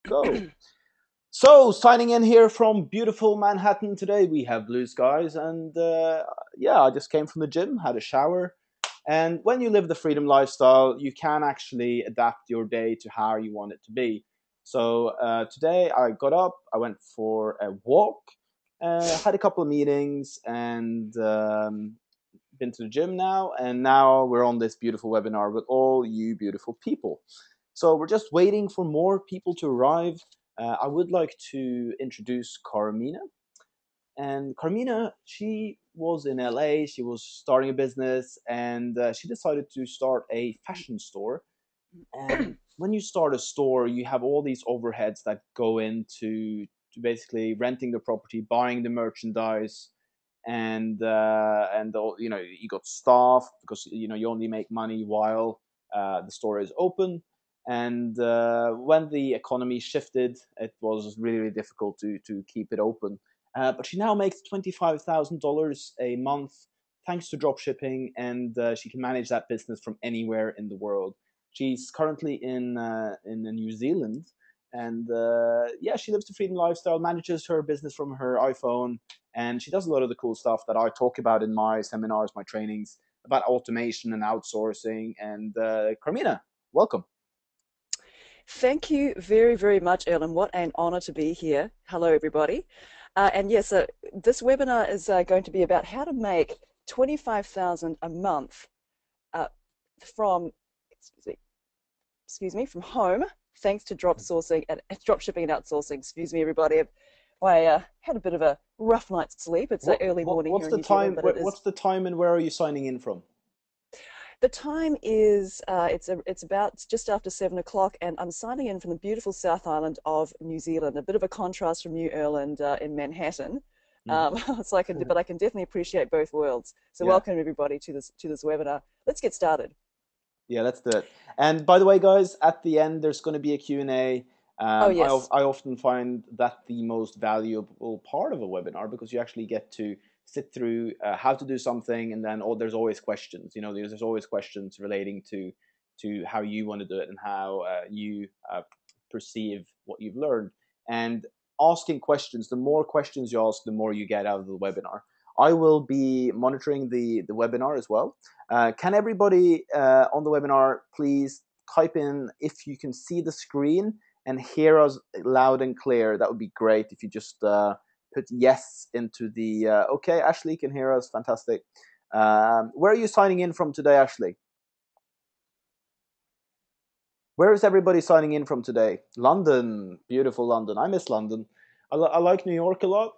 go. So, signing in here from beautiful Manhattan today, we have blue skies, and yeah, I just came from the gym, had a shower. And when you live the freedom lifestyle, you can actually adapt your day to how you want it to be. So, today I got up, I went for a walk, had a couple of meetings, and been to the gym now. And now we're on this beautiful webinar with all you beautiful people. So, we're just waiting for more people to arrive. I would like to introduce Carmina. And Carmina, she was in LA, she was starting a business, and she decided to start a fashion store. And when you start a store, you have all these overheads that go into to basically renting the property, buying the merchandise, and you got staff because you only make money while the store is open. And when the economy shifted, it was really, really difficult to keep it open. But she now makes $25,000 a month thanks to drop shipping, and she can manage that business from anywhere in the world. She's currently in New Zealand, and yeah, she lives the freedom lifestyle, manages her business from her iPhone, and she does a lot of the cool stuff that I talk about in my seminars, my trainings about automation and outsourcing. And Carmina, welcome. Thank you very, very much, Ellen. What an honor to be here. Hello, everybody. And yes, this webinar is going to be about how to make 25,000 a month uh, from, excuse me, from home, thanks to drop shipping and outsourcing. Excuse me, everybody. I had a bit of a rough night's sleep. It's early morning What's here in the New Zealand, time? but it is. What's the time, and where are you signing in from? The time is it's about just after 7 o'clock, and I'm signing in from the beautiful South Island of New Zealand. A bit of a contrast from New Ireland in Manhattan. Mm. So but I can definitely appreciate both worlds. So Yeah. welcome everybody to this webinar. Let's get started. Yeah, let's do it. And by the way, guys, at the end, there's going to be a Q&A. Oh yes. I often find that the most valuable part of a webinar because you actually get to sit through how to do something, and then there's always questions. There's always questions relating to how you want to do it and how you perceive what you've learned. And asking questions, the more questions you ask, the more you get out of the webinar. I will be monitoring the webinar as well. Can everybody on the webinar please type in if you can see the screen and hear us loud and clear? That would be great if you just put yes into the... okay, Ashley can hear us. Fantastic. Where are you signing in from today, Ashley? Where is everybody signing in from today? London. Beautiful London. I miss London. I like New York a lot.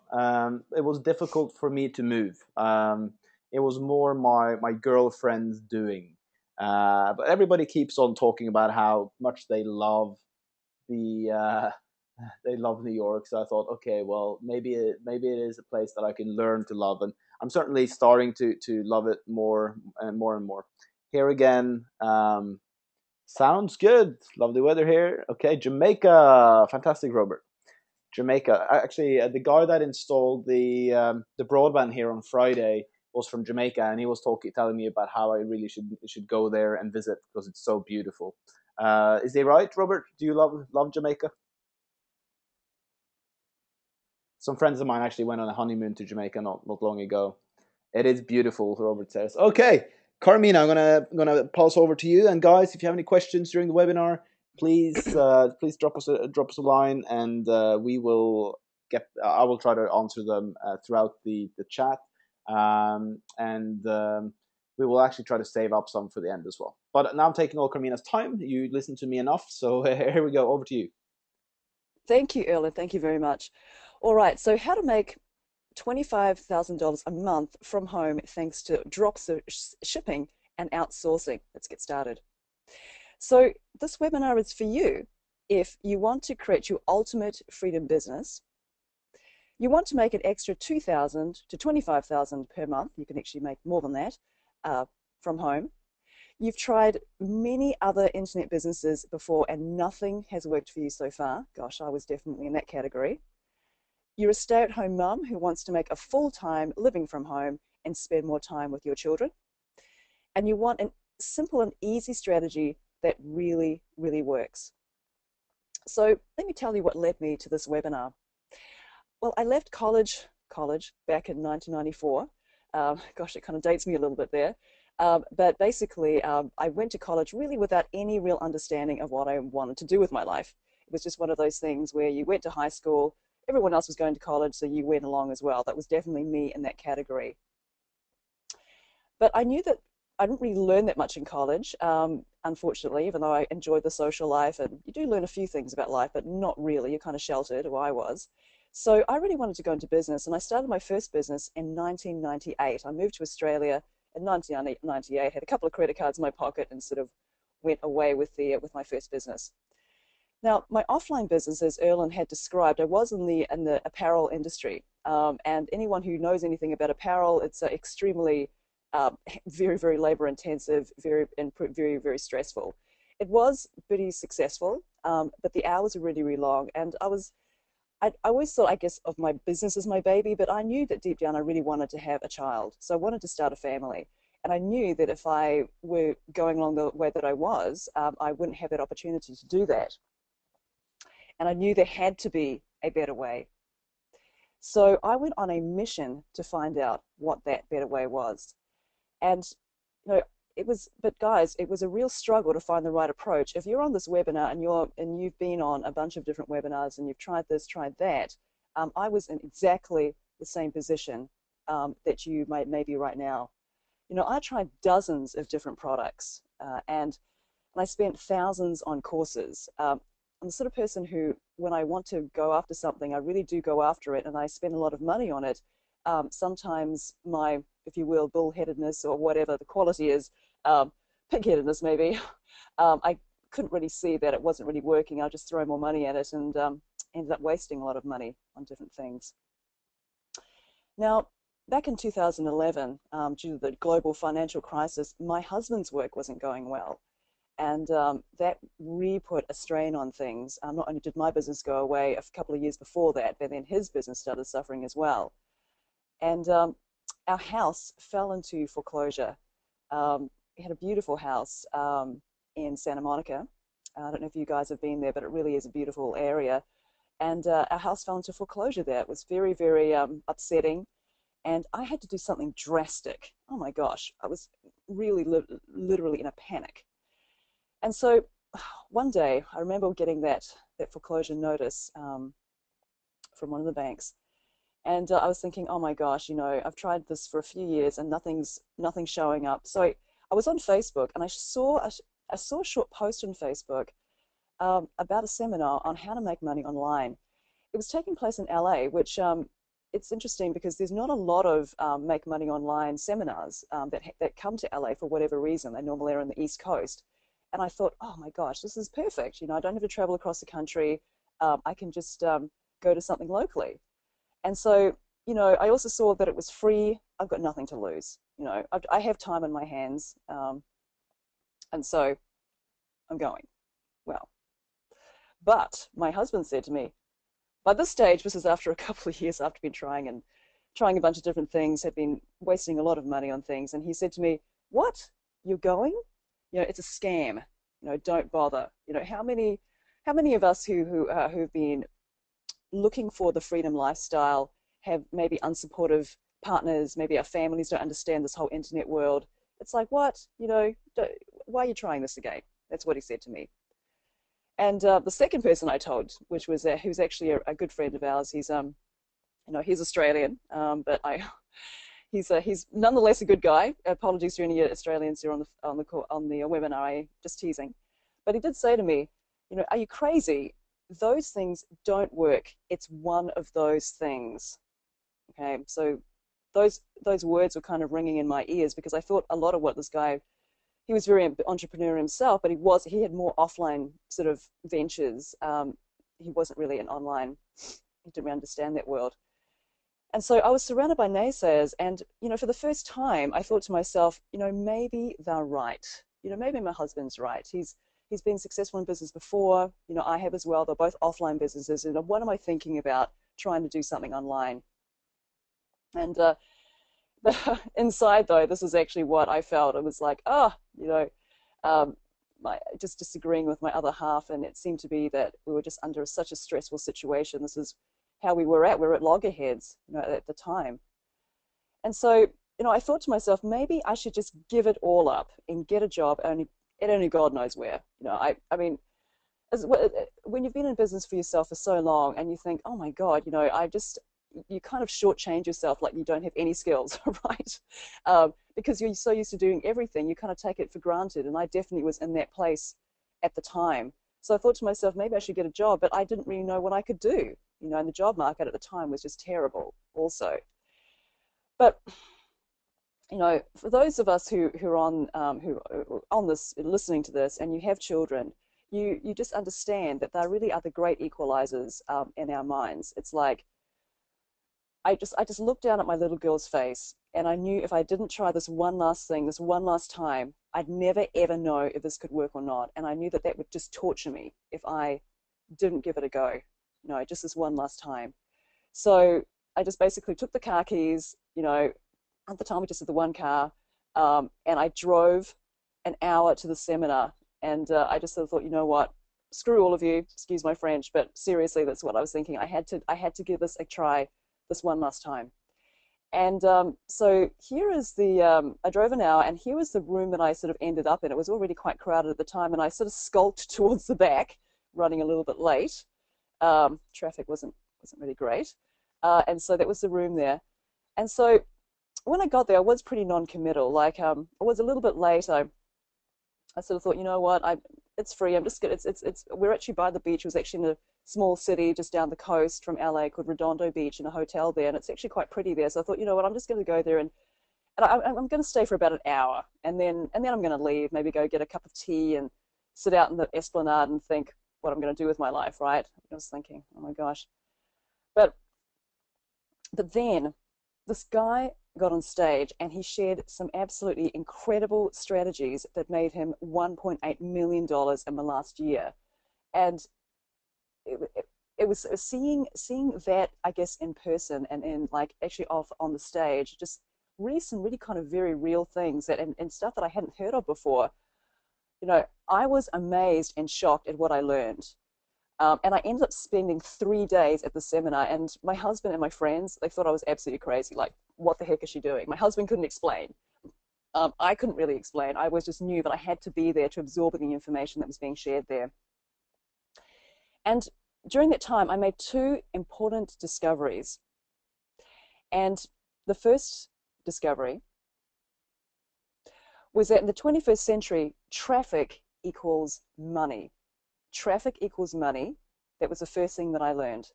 It was difficult for me to move. It was more my girlfriend's doing. But everybody keeps on talking about how much they love the they love New York. So I thought, okay, well, maybe it is a place that I can learn to love, and I'm certainly starting to love it more and more and more. Here again. Sounds good. Lovely weather here. Okay, Jamaica. Fantastic, Robert. Jamaica. Actually, the guy that installed the broadband here on Friday was from Jamaica, and he was telling me about how I really should go there and visit because it's so beautiful. Is he right, Robert? Do you love Jamaica? Some friends of mine actually went on a honeymoon to Jamaica not long ago. It is beautiful, Robert says. Okay, Carmina, I'm gonna pass over to you. And guys, if you have any questions during the webinar, please please drop us a line, and we will get. I will try to answer them throughout the chat, and we will actually try to save up some for the end as well. But now I'm taking all Carmina's time. You listened to me enough, so here we go. Over to you. Thank you, Ellen. Thank you very much. All right. So how to make $25,000 a month from home thanks to shipping and outsourcing. Let's get started. So this webinar is for you if you want to create your ultimate freedom business. You want to make an extra 2,000 to 25,000 per month. You can actually make more than that from home. You've tried many other internet businesses before and nothing has worked for you so far. Gosh, I was definitely in that category. You're a stay-at-home mum who wants to make a full-time living from home and spend more time with your children. And you want a simple and easy strategy that really, really works. So let me tell you what led me to this webinar. Well, I left college back in 1994. Gosh, it kind of dates me a little bit there. But basically, I went to college really without any real understanding of what I wanted to do with my life. It was just one of those things where you went to high school, everyone else was going to college, so you went along as well. That was definitely me in that category. But I knew that I didn't really learn that much in college, unfortunately, even though I enjoyed the social life. And you do learn a few things about life, but not really. You're kind of sheltered, or I was. So I really wanted to go into business. And I started my first business in 1998. I moved to Australia in 1998, had a couple of credit cards in my pocket, and sort of went away with my first business. Now, my offline business, as Erlen had described, I was in the apparel industry. And anyone who knows anything about apparel, it's extremely very, very labor intensive, very stressful. It was pretty successful, but the hours were really, really long. And I always thought, I guess, of my business as my baby, but I knew that deep down I really wanted to have a child. So I wanted to start a family. And I knew that if I were going along the way that I was, I wouldn't have that opportunity to do that. And I knew there had to be a better way. So I went on a mission to find out what that better way was. And you know, but guys, it was a real struggle to find the right approach. If you're on this webinar and you've been on a bunch of different webinars and you've tried this, tried that, I was in exactly the same position that you might maybe right now. I tried dozens of different products, and I spent thousands on courses. I'm the sort of person who, when I want to go after something, I really do go after it, and I spend a lot of money on it. Sometimes my, if you will, bullheadedness or whatever the quality is, pigheadedness maybe, I couldn't really see that it wasn't really working. I'll just throw more money at it and ended up wasting a lot of money on different things. Now, back in 2011, due to the global financial crisis, my husband's work wasn't going well. And that really put a strain on things. Not only did my business go away a couple of years before that, but then his business started suffering as well. And our house fell into foreclosure. We had a beautiful house in Santa Monica. I don't know if you guys have been there, but it really is a beautiful area. And our house fell into foreclosure there. It was very, very upsetting. And I had to do something drastic. Oh my gosh, I was really literally in a panic. And so one day, I remember getting that foreclosure notice from one of the banks, and I was thinking, oh my gosh, I've tried this for a few years and nothing's showing up. So I was on Facebook and I saw a short post on Facebook about a seminar on how to make money online. It was taking place in LA, which it's interesting because there's not a lot of make money online seminars that come to LA for whatever reason. They normally are on the East Coast. And I thought, oh my gosh, this is perfect. I don't have to travel across the country. I can just go to something locally. And so, I also saw that it was free. I've got nothing to lose. I have time in my hands. And so I'm going. Well, but my husband said to me, by this stage, this is after a couple of years after been trying a bunch of different things, had been wasting a lot of money on things. And he said to me, what? You're going? It's a scam. Don't bother. How many of us who've been looking for the freedom lifestyle have maybe unsupportive partners, maybe our families don't understand this whole internet world. It's like, what? Why are you trying this again? That's what he said to me. And the second person I told, which was who's actually a good friend of ours, he's Australian, but he's nonetheless a good guy. Apologies to any Australians who are on the webinar. I just teasing, but he did say to me, are you crazy? Those things don't work. It's one of those things. Okay, so those words were kind of ringing in my ears because I thought a lot of what this guy, he was very entrepreneurial himself, but he had more offline sort of ventures. He wasn't really an online. He didn't really understand that world. And so I was surrounded by naysayers, and for the first time, I thought to myself, maybe they're right. Maybe my husband's right. He's been successful in business before. I have as well. They're both offline businesses, and what am I thinking about trying to do something online? And inside, though, this is actually what I felt. It was like, um, just disagreeing with my other half, and it seemed to be that we were just under such a stressful situation. This is how we were at. We were at loggerheads, at the time. And so, I thought to myself, maybe I should just give it all up and get a job only God knows where. I mean, as, when you've been in business for yourself for so long and you think, oh my God, you kind of shortchange yourself like you don't have any skills, right? Because you're so used to doing everything, you kind of take it for granted. And I definitely was in that place at the time. So I thought to myself, maybe I should get a job, but I didn't really know what I could do. And the job market at the time was just terrible also. But for those of us who are on this, listening to this, and you have children, you just understand that there really are the great equalizers in our minds. It's like I just looked down at my little girl's face, and I knew if I didn't try this one last thing, this one last time, I'd never ever know if this could work or not. And I knew that that would just torture me if I didn't give it a go, just this one last time. So I just basically took the car keys, at the time we just had the one car, and I drove an hour to the seminar. And I just sort of thought, you know what, screw all of you, excuse my French, but seriously, that's what I was thinking. I had to give this a try this one last time. And so here is I drove an hour, and here was the room that I sort of ended up in. It was already quite crowded at the time, and I sort of skulked towards the back, running a little bit late. Traffic wasn't really great. And so that was the room there. And so when I got there, I was pretty non-committal. Like, I was a little bit late. I sort of thought, you know what, it's free. I'm just gonna, we're actually by the beach. It was actually in a small city just down the coast from LA called Redondo Beach, in a hotel there, and it's actually quite pretty there. So I thought, you know what, I'm just going to go there, and I'm going to stay for about an hour, and then I'm going to leave, maybe go get a cup of tea and sit out in the esplanade and think what I'm going to do with my life, right? I was thinking, oh my gosh. But then this guy got on stage and he shared some absolutely incredible strategies that made him $1.8 million in the last year. And it was seeing that, I guess, in person and in like actually off on the stage, just really some really kind of very real things that and stuff that I hadn't heard of before. I was amazed and shocked at what I learned. And I ended up spending 3 days at the seminar, and my husband and my friends, they thought I was absolutely crazy. Like, what the heck is she doing? My husband couldn't explain. I couldn't really explain. I was just knew that I had to be there to absorb the information that was being shared there. And during that time, I made two important discoveries. And the first discovery was that in the 21st century, traffic equals money. Traffic equals money. That was the first thing that I learned.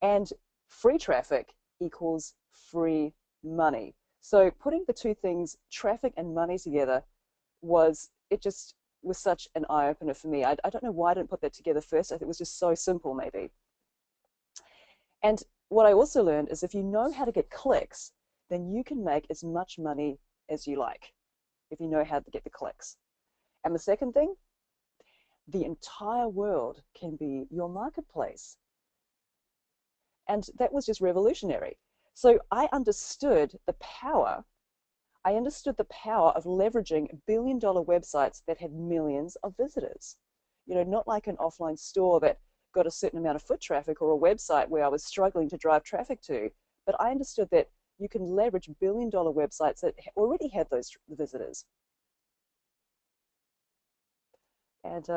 And free traffic equals free money. So putting the two things, traffic and money, together just was such an eye-opener for me. I don't know why I didn't put that together first. I think it was just so simple, maybe. And what I also learned is if you know how to get clicks, then you can make as much money as you like, if you know how to get the clicks. And the second thing, the entire world can be your marketplace. And that was just revolutionary. So I understood the power. I understood the power of leveraging billion-dollar websites that had millions of visitors. Not like an offline store that got a certain amount of foot traffic, or a website where I was struggling to drive traffic to. But I understood that you can leverage billion-dollar websites that already had those visitors. And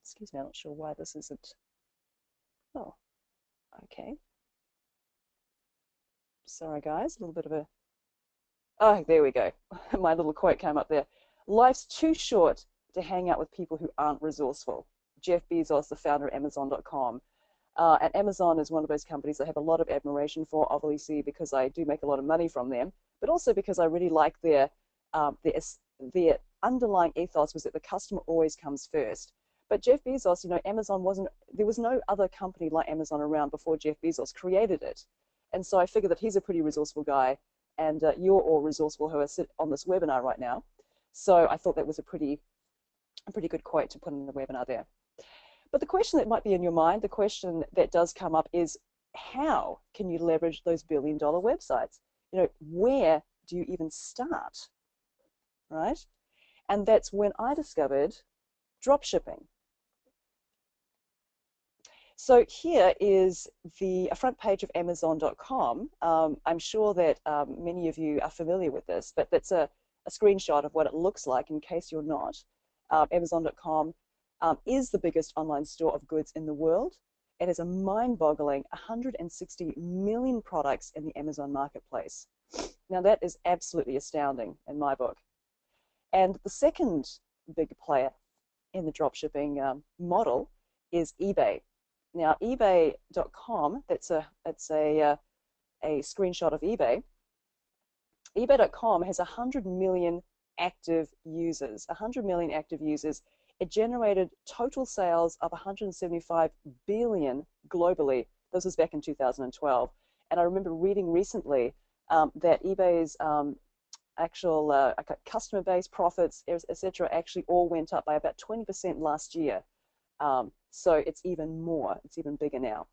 excuse me, I'm not sure why this isn't. Oh, okay. Sorry, guys, a little bit of a. Oh, there we go. My little quote came up there. Life's too short to hang out with people who aren't resourceful. Jeff Bezos, the founder of Amazon.com. And Amazon is one of those companies I have a lot of admiration for, obviously, because I do make a lot of money from them, but also because I really like their underlying ethos was that the customer always comes first. But Jeff Bezos, Amazon there was no other company like Amazon around before Jeff Bezos created it. And so I figure that he's a pretty resourceful guy, and you're all resourceful who are sitting on this webinar right now. So I thought that was a pretty good quote to put in the webinar there. But the question that might be in your mind, the question that does come up is, how can you leverage those billion-dollar websites? Where do you even start, right? And that's when I discovered dropshipping. So here is the front page of Amazon.com. I'm sure that many of you are familiar with this, but that's a screenshot of what it looks like in case you're not. Amazon.com is the biggest online store of goods in the world. It has a mind-boggling 160 million products in the Amazon marketplace. Now that is absolutely astounding in my book. And the second big player in the dropshipping model is eBay. Now, eBay.com, that's a screenshot of eBay. eBay.com has 100 million active users. 100 million active users. It generated total sales of 175 billion globally. This was back in 2012. And I remember reading recently that eBay's actual customer base, profits, etc., actually all went up by about 20% last year. So it's even more, it's even bigger now.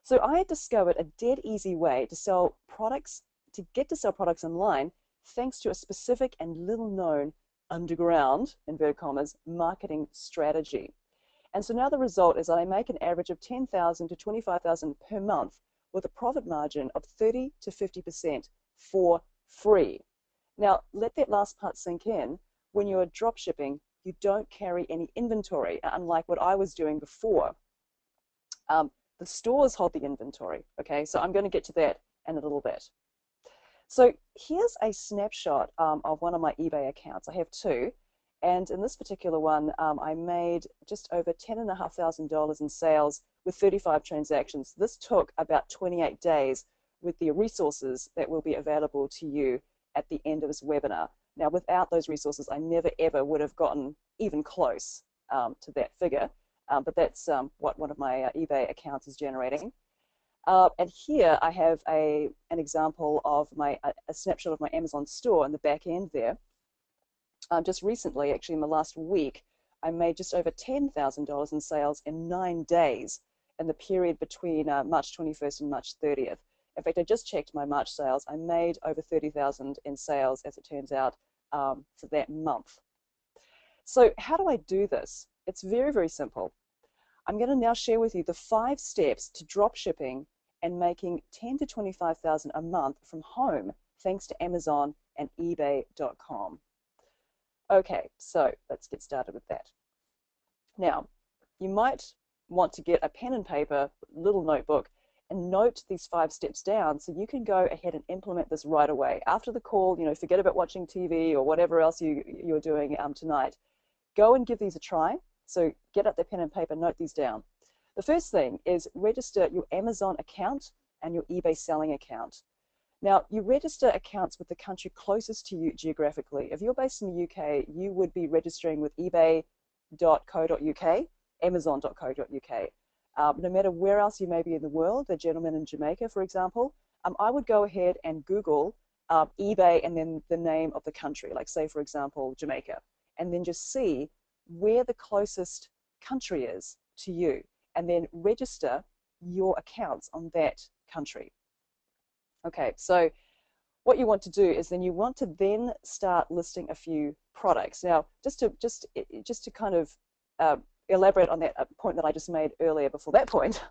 So I had discovered a dead easy way to sell products, to get to sell products online, thanks to a specific and little known underground, inverted commas, marketing strategy. And so now the result is that I make an average of 10,000 to 25,000 per month with a profit margin of 30 to 50% for free. Now, let that last part sink in. When you're drop shipping, you don't carry any inventory, unlike what I was doing before. The stores hold the inventory, okay? So I'm going to get to that in a little bit. So here's a snapshot of one of my eBay accounts. I have two, and in this particular one, I made just over $10,500 in sales with 35 transactions. This took about 28 days with the resources that will be available to you at the end of this webinar. Now, without those resources, I never ever would have gotten even close to that figure, but that's what one of my eBay accounts is generating. And here I have an example of a snapshot of my Amazon store in the back end there. Just recently, actually in the last week, I made just over $10,000 in sales in 9 days in the period between March 21st and March 30th. In fact, I just checked my March sales. I made over 30,000 in sales, as it turns out, for that month. So how do I do this? It's very, very simple. I'm going to now share with you the 5 steps to drop shipping and making 10 to 25,000 a month from home, thanks to Amazon and eBay.com. Okay, so let's get started with that. Now, you might want to get a pen and paper, little notebook, and note these 5 steps down so you can go ahead and implement this right away. After the call, forget about watching TV or whatever else you're doing tonight. Go and give these a try. So get out the pen and paper, note these down. The first thing is register your Amazon account and your eBay selling account. Now, you register accounts with the country closest to you geographically. If you're based in the UK, you would be registering with ebay.co.uk, amazon.co.uk. No matter where else you may be in the world, the gentleman in Jamaica, for example, I would go ahead and Google eBay and then the name of the country, like say, for example, Jamaica, and then just see where the closest country is to you, and then register your accounts on that country. Okay, so what you want to do is then you want to then start listing a few products. Now, just to kind of elaborate on that point that I just made earlier before that point,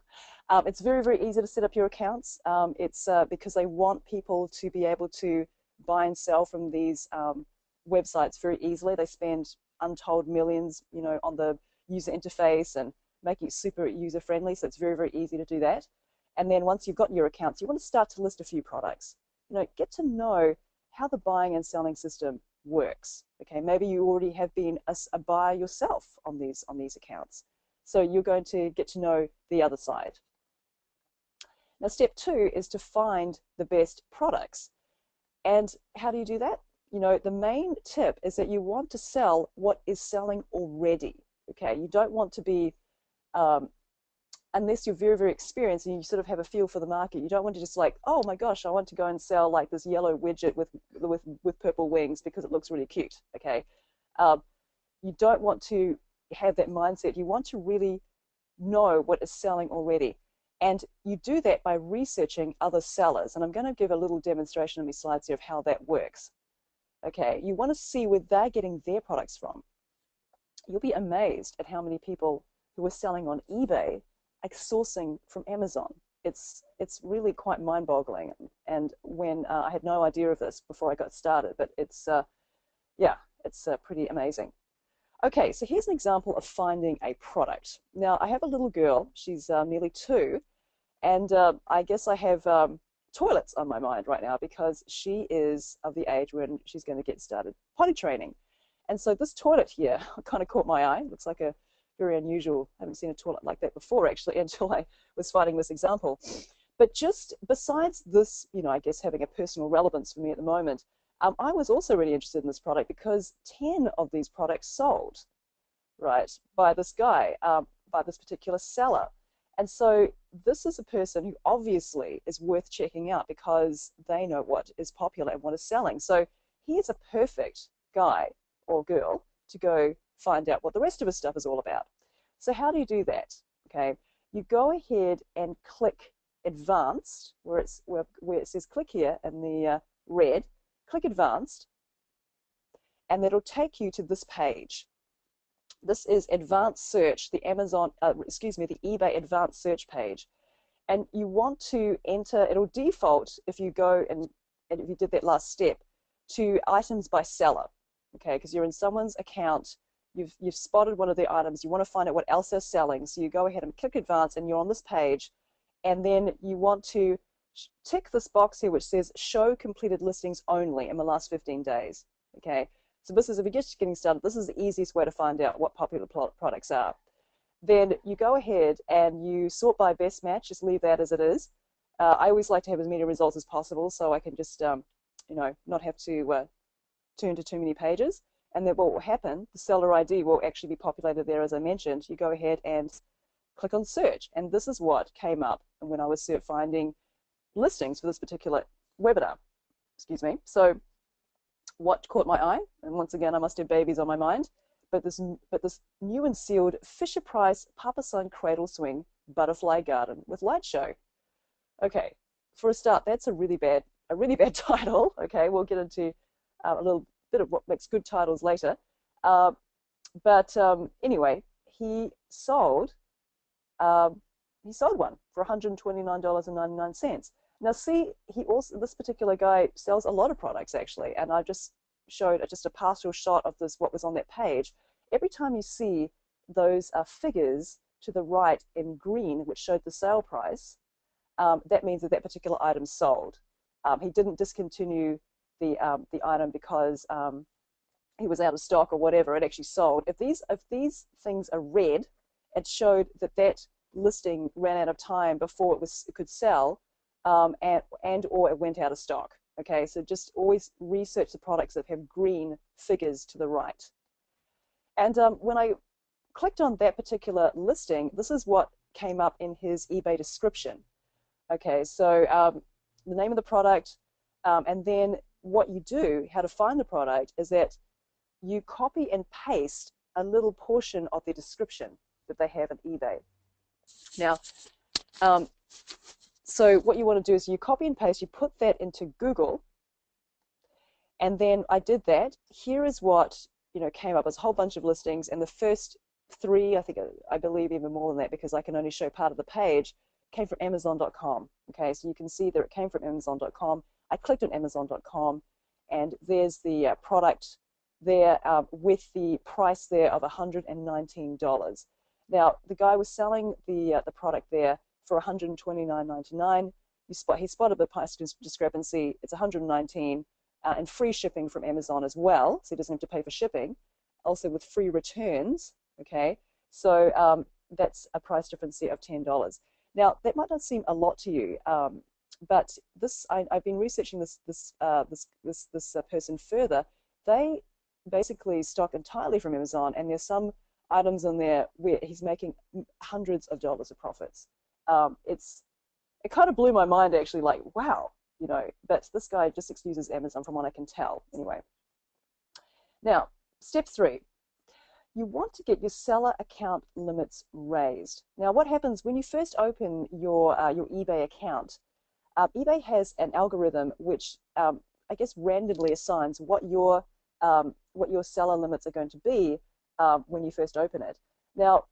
it's very, very easy to set up your accounts. It's because they want people to be able to buy and sell from these websites very easily. They spend untold millions, on the user interface and making it super user-friendly, so it's very, very easy to do that. And then once you've got your accounts, you want to start to list a few products. Get to know how the buying and selling system works. Okay, maybe you already have been a buyer yourself on these accounts, so you're going to get to know the other side. Now, step 2 is to find the best products. And how do you do that? The main tip is that you want to sell what is selling already. Okay, you don't want to be unless you're very, very experienced and you sort of have a feel for the market, you don't want to just like, oh my gosh, I want to go and sell like this yellow widget with purple wings because it looks really cute, okay? You don't want to have that mindset. You want to really know what is selling already. And you do that by researching other sellers. And I'm going to give a little demonstration on these slides here of how that works. Okay, you want to see where they're getting their products from. You'll be amazed at how many people who are selling on eBay are sourcing from Amazon. It's really quite mind-boggling. And when I had no idea of this before I got started, but yeah, it's pretty amazing. Okay, so here's an example of finding a product. Now, I have a little girl. She's nearly 2, and I guess I have toilets on my mind right now because she is of the age when she's going to get started potty training. And so this toilet here kind of caught my eye. It looks like a very unusual, I haven't seen a toilet like that before actually until I was finding this example. But just besides this, I guess having a personal relevance for me at the moment, I was also really interested in this product because 10 of these products sold, right, by this guy, by this particular seller. And so this is a person who obviously is worth checking out because they know what is popular and what is selling. So he is a perfect guy or girl to go find out what the rest of his stuff is all about. So how do you do that? Okay, you go ahead and click advanced, where it says click here in the red, click advanced, and that'll take you to this page. This is advanced search, the the eBay advanced search page. And you want to enter, it'll default if you go and if you did that last step, to items by seller, okay, because you're in someone's account, you've spotted one of their items, you want to find out what else they're selling, so you go ahead and click advance and you're on this page, and then you want to tick this box here which says show completed listings only in the last 15 days, okay. So this is, if you're just getting started, this is the easiest way to find out what popular products are. Then you go ahead and you sort by best match, just leave that as it is. I always like to have as many results as possible so I can just, not have to turn to too many pages. And then what will happen, the seller ID will actually be populated there as I mentioned. You go ahead and click on search. And this is what came up when I was finding listings for this particular webinar. Excuse me. So what caught my eye, and once again I must have babies on my mind, but this new and sealed Fisher Price Papasan Cradle Swing Butterfly Garden with Light Show. Okay, for a start, that's a really bad title. Okay, we'll get into a little bit of what makes good titles later. But anyway, he sold one for $129.99. Now see, this particular guy sells a lot of products actually, and I just showed just a partial shot of what was on that page. Every time you see those figures to the right in green, which showed the sale price, that means that that particular item sold. He didn't discontinue the item because he was out of stock or whatever. It actually sold. If these things are red, it showed that listing ran out of time before it could sell. And or it went out of stock. Okay, so just always research the products that have green figures to the right. And when I clicked on that particular listing, this is what came up in his eBay description. Okay, so the name of the product, and then what you do, how to find the product, is that you copy and paste a little portion of the description that they have on eBay. Now, so what you want to do is you copy and paste, you put that into Google, and then I did that. Here is what came up as a whole bunch of listings, and the first 3, I believe even more than that because I can only show part of the page, came from Amazon.com. Okay, so you can see that it came from Amazon.com. I clicked on Amazon.com, and there's the product there with the price there of $119. Now the guy was selling the product there for $129.99. He spotted the price discrepancy. It's $119 and free shipping from Amazon as well, so he doesn't have to pay for shipping. Also with free returns. Okay, so that's a price difference of $10. Now that might not seem a lot to you, but I've been researching this person further. They basically stock entirely from Amazon, and there's some items on there where he's making hundreds of dollars of profits. It kind of blew my mind actually, like, wow, but this guy just uses Amazon from what I can tell anyway. Now, step 3, you want to get your seller account limits raised. Now, what happens when you first open your eBay account? eBay has an algorithm which I guess, randomly assigns what your seller limits are going to be when you first open it. Now,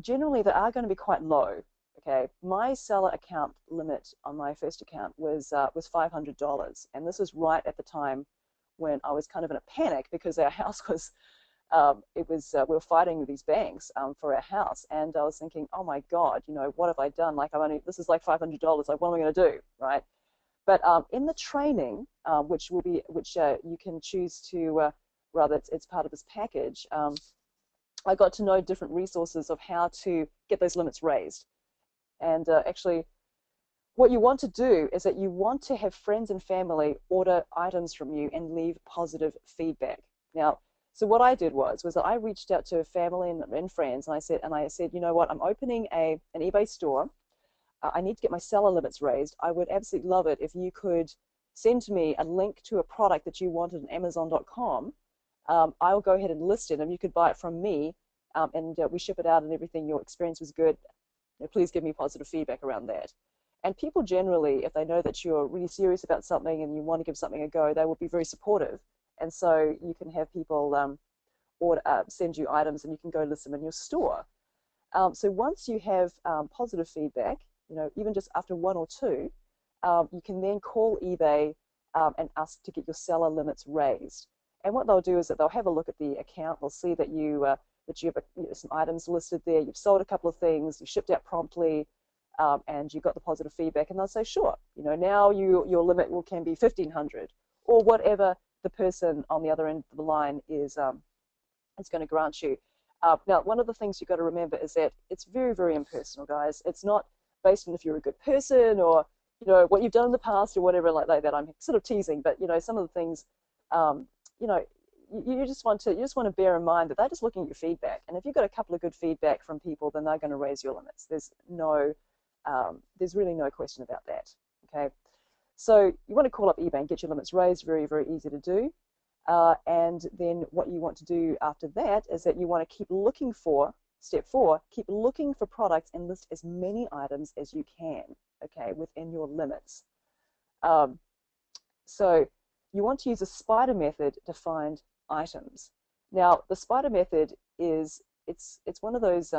generally, they are going to be quite low. Okay, my seller account limit on my first account was $500, and this was right at the time when I was kind of in a panic because our house was we were fighting with these banks for our house, and I was thinking, oh my God, what have I done? Like, this is like $500. Like, what am I going to do, right? But in the training, which you can choose to, rather, it's part of this package. I got to know different resources of how to get those limits raised. And actually, what you want to do is that you want to have friends and family order items from you and leave positive feedback. Now, so what I did was that I reached out to family and friends, and I said, you know what, I'm opening an eBay store. I need to get my seller limits raised. I would absolutely love it if you could send me a link to a product that you wanted on Amazon.com. I'll go ahead and list it, and you could buy it from me, and we ship it out and everything. Your experience was good. Please give me positive feedback around that. And people generally, if they know that you're really serious about something and you want to give something a go, they will be very supportive. And so you can have people send you items, and you can go list them in your store. So once you have positive feedback, even just after one or two, you can then call eBay and ask to get your seller limits raised. And what they'll do is that they'll have a look at the account. They'll see that you have some items listed there. You've sold a couple of things. You shipped out promptly, and you got the positive feedback. And they'll say, sure, now your limit can be 1,500 or whatever the person on the other end of the line is going to grant you. Now, one of the things you've got to remember is that it's very, very impersonal, guys. It's not based on if you're a good person or what you've done in the past or whatever like that. I'm sort of teasing, but some of the things, you just want to bear in mind that they're just looking at your feedback. And if you've got a couple of good feedback from people, then they're going to raise your limits. There's really no question about that. Okay, so you want to call up eBay and get your limits raised. Very, very easy to do. And then what you want to do after that is that you want to keep looking for, step 4, keep looking for products and list as many items as you can, okay, within your limits. So you want to use a spider method to find items. Now, the spider method it's one of those,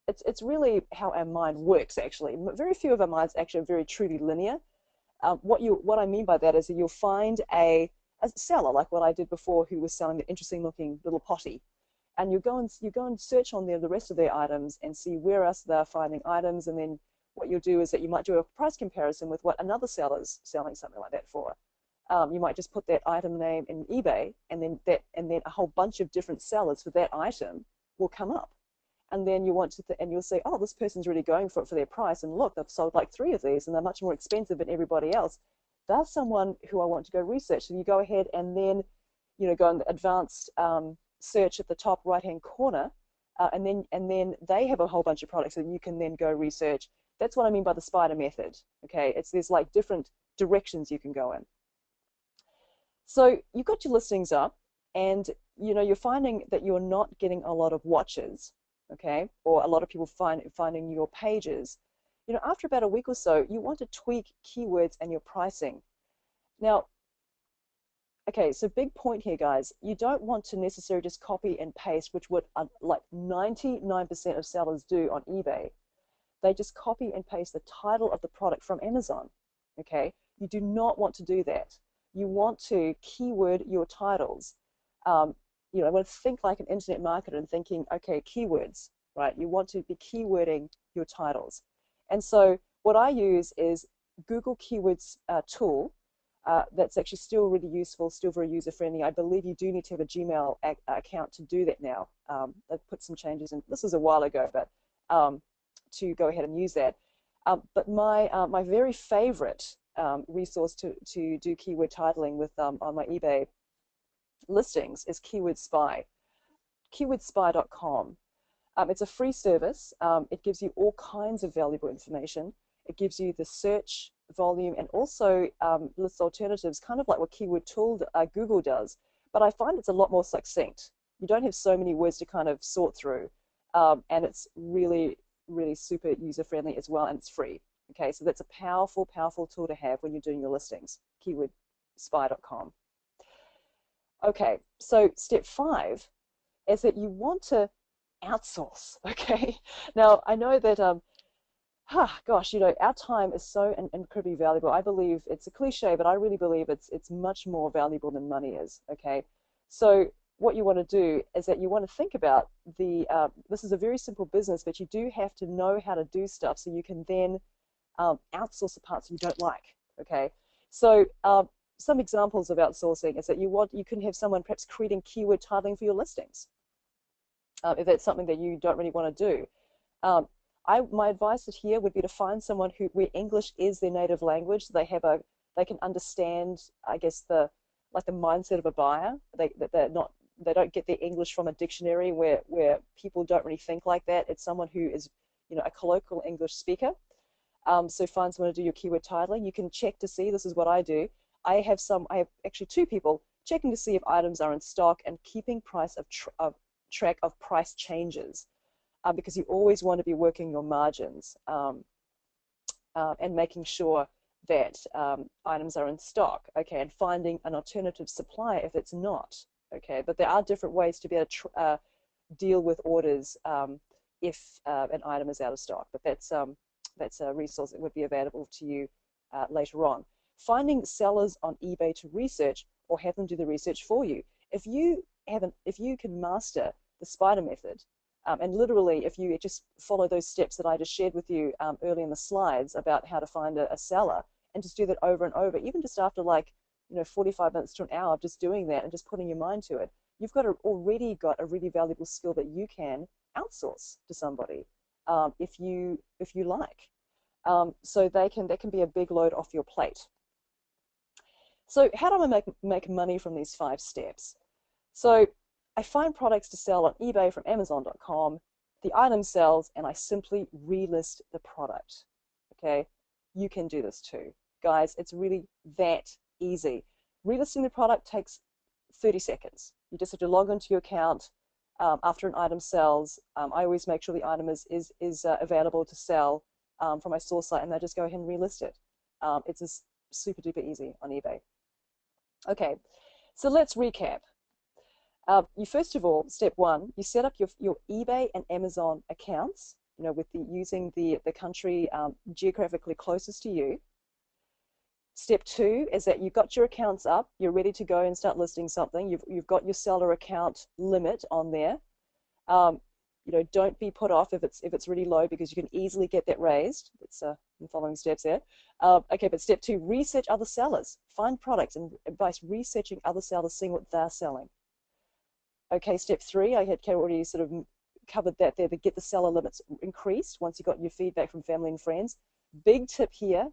it's really how our mind works, actually. Very few of our minds actually are very truly linear. What I mean by that is that you'll find a seller, like what I did before, who was selling the interesting looking little potty, and you go and search on the rest of their items and see where else they're finding items, and then what you'll do is that you might do a price comparison with what another seller's selling something like that for. You might just put that item name in eBay, and then a whole bunch of different sellers for that item will come up, and then you'll say, oh, this person's really going for it for their price, and look, they've sold like 3 of these, and they're much more expensive than everybody else. That's someone who I want to go research. So you go ahead and then, go in the advanced search at the top right-hand corner, and then they have a whole bunch of products that you can then go research. That's what I mean by the spider method. Okay, there's like different directions you can go in. So you've got your listings up, and you're finding that you're not getting a lot of watches, okay, or a lot of people finding your pages. After about a week or so, you want to tweak keywords and your pricing. Now, okay, so big point here, guys. You don't want to necessarily just copy and paste, which would like 99% of sellers do on eBay. They just copy and paste the title of the product from Amazon, okay? You do not want to do that. You want to keyword your titles. I want to think like an internet marketer and thinking, okay, keywords, right? You want to be keywording your titles. And so what I use is Google Keywords tool that's actually still really useful, still very user-friendly. I believe you do need to have a Gmail account to do that now. They've put some changes in. This was a while ago, but to go ahead and use that. But my very favorite resource to do keyword titling with on my eBay listings is Keyword Spy, keywordspy.com. It's a free service. It gives you all kinds of valuable information. It gives you the search volume and also lists alternatives, kind of like what Keyword Tool Google does. But I find it's a lot more succinct. You don't have so many words to kind of sort through, and it's really, really super user-friendly as well, and it's free. Okay, so that's a powerful, powerful tool to have when you're doing your listings. Keyword spy.com. Okay, so step 5 is that you want to outsource. Okay, now I know that gosh, our time is so incredibly valuable. I believe it's a cliche, but I really believe it's much more valuable than money is. Okay, so what you want to do is that you want to think about this is a very simple business, but you do have to know how to do stuff so you can then outsource the parts you don't like. Okay, so some examples of outsourcing is that you can have someone perhaps creating keyword titling for your listings, if that's something that you don't really want to do. Um, my advice here would be to find someone where English is their native language. They can understand, I guess, the mindset of a buyer. They don't get their English from a dictionary where people don't really think like that. It's someone who is, a colloquial English speaker. So find someone to do your keyword titling. You can check to see, this is what I do. I have actually 2 people checking to see if items are in stock and keeping track of price changes, because you always want to be working your margins, and making sure that items are in stock, okay, and finding an alternative supplier if it's not, okay. But there are different ways to be able to deal with orders if an item is out of stock. But that's a resource that would be available to you later on. Finding sellers on eBay to research or have them do the research for you. If you can master the spider method, and literally, if you just follow those steps that I just shared with you early in the slides about how to find a seller, and just do that over and over, even just after 45 minutes to an hour of just doing that and just putting your mind to it, you've already got a really valuable skill that you can outsource to somebody, if you like. So that can be a big load off your plate. So how do I make money from these 5 steps? So I find products to sell on eBay from Amazon.com, the item sells, and I simply relist the product. Okay, you can do this too. Guys, it's really that easy. Relisting the product takes 30 seconds. You just have to log into your account after an item sells. I always make sure the item is available to sell from my source site, and I just go ahead and relist it. It's just super duper easy on eBay. Okay, so let's recap. You first of all, step 1, you set up your eBay and Amazon accounts, with using the country geographically closest to you. Step 2 is that you've got your accounts up, you're ready to go and start listing something. You've got your seller account limit on there. Don't be put off if it's really low, because you can easily get that raised. It's the following steps here. Okay, but step 2, research other sellers. Find products and advice researching other sellers, seeing what they're selling. Okay, step 3, I had already sort of covered that there, to get the seller limits increased once you got your feedback from family and friends. Big tip here,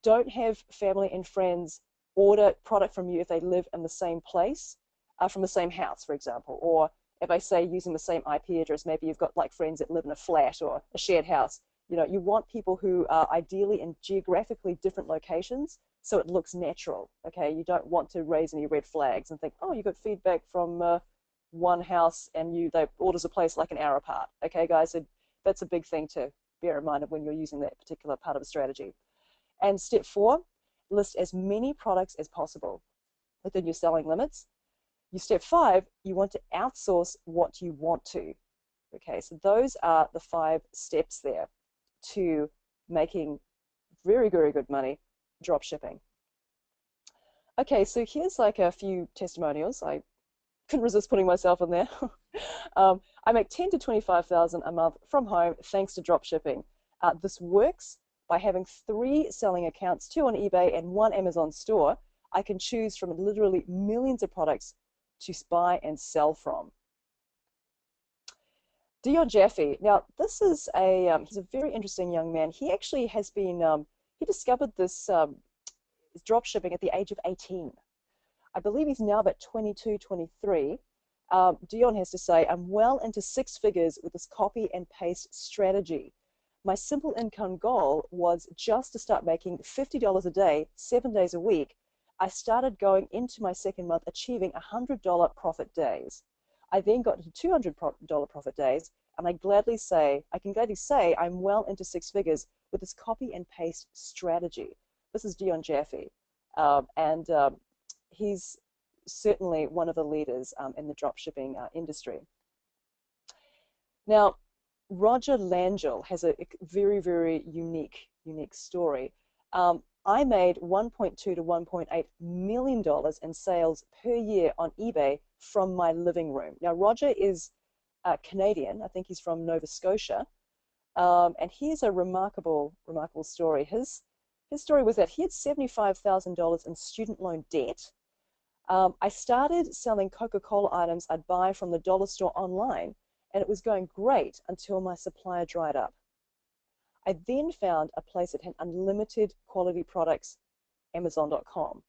don't have family and friends order product from you if they live in the same place, from the same house, for example. Or if I say using the same IP address, maybe you've got friends that live in a flat or a shared house. You want people who are ideally in geographically different locations, so it looks natural. Okay, you don't want to raise any red flags and think, oh, you got feedback from one house and they orders a place like an hour apart. Okay, guys, so that's a big thing to bear in mind when you're using that particular part of a strategy. And step 4, list as many products as possible within your selling limits. Step 5, you want to outsource what you want to. Okay, so those are the 5 steps there to making very, very good money drop shipping. Okay, so here's a few testimonials. I couldn't resist putting myself in there. I make 10 to 25,000 a month from home thanks to drop shipping. This works by having 3 selling accounts, 2 on eBay and 1 Amazon store. I can choose from literally millions of products to buy and sell from. Dion Jaffe. Now, this is he's a very interesting young man. He actually has been, he discovered this drop shipping at the age of 18. I believe he's now about 22, 23. Dion has to say, I'm well into 6 figures with this copy and paste strategy. My simple income goal was just to start making $50 a day, 7 days a week. I started going into my second month achieving $100 profit days. I then got to $200 profit days, and I can gladly say I'm well into 6 figures with this copy and paste strategy. This is Dion Jaffe. he's certainly one of the leaders in the dropshipping industry. Now, Roger Langell has a very, very unique story. I made $1.2 to $1.8 million in sales per year on eBay from my living room. Now, Roger is Canadian. I think he's from Nova Scotia. And here's a remarkable story. His story was that he had $75,000 in student loan debt. I started selling Coca-Cola items I'd buy from the dollar store online, and it was going great until my supplier dried up. I then found a place that had unlimited quality products, Amazon.com.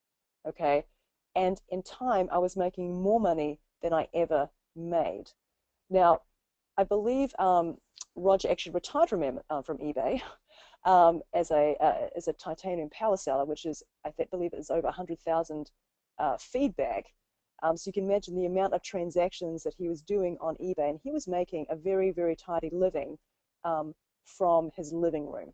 Okay, and in time, I was making more money than I ever made. Now, I believe Roger actually retired from eBay as a titanium power seller, which is I believe is over 100,000 feedback. So you can imagine the amount of transactions that he was doing on eBay, and he was making a very, very tidy living from his living room.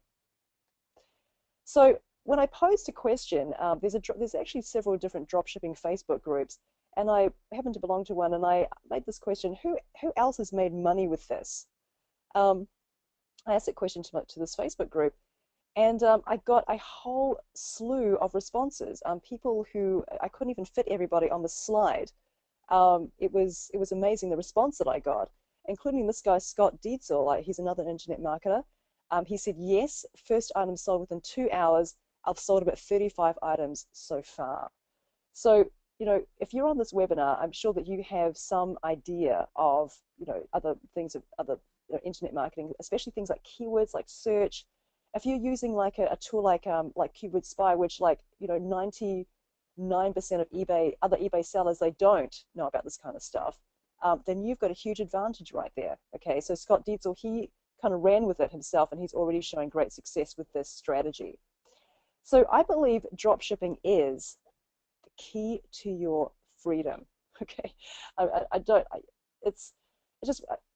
So when I posed a question, there's actually several different dropshipping Facebook groups, and I happen to belong to one, and I made this question: who else has made money with this? I asked that question to this Facebook group, and I got a whole slew of responses. People who I couldn't even fit everybody on the slide. It was amazing the response that I got, including this guy Scott Dietzel. He's another internet marketer. He said, yes, first item sold within 2 hours. I've sold about 35 items so far. So, if you're on this webinar, I'm sure that you have some idea of, other things, other internet marketing, especially things like keywords, like search. If you're using like a tool like Keyword Spy, which 99% of other eBay sellers, they don't know about this kind of stuff, then you've got a huge advantage right there. Okay, so Scott Dietzel, he kind of ran with it himself, and he's already showing great success with this strategy. So I believe dropshipping is the key to your freedom. Okay,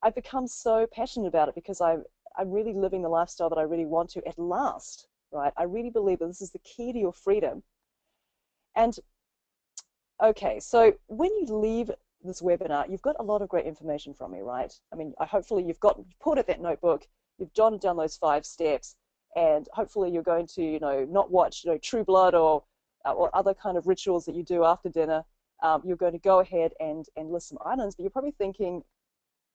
I've become so passionate about it because I'm really living the lifestyle that I really want to at last, right? I really believe that this is the key to your freedom. And okay, so when you leave this webinar, you've got a lot of great information from me, right? I mean, hopefully you've pulled out that notebook, you've jotted down those 5 steps, and hopefully you're going to, not watch, True Blood or other kind of rituals that you do after dinner. You're going to go ahead and list some items, but you're probably thinking,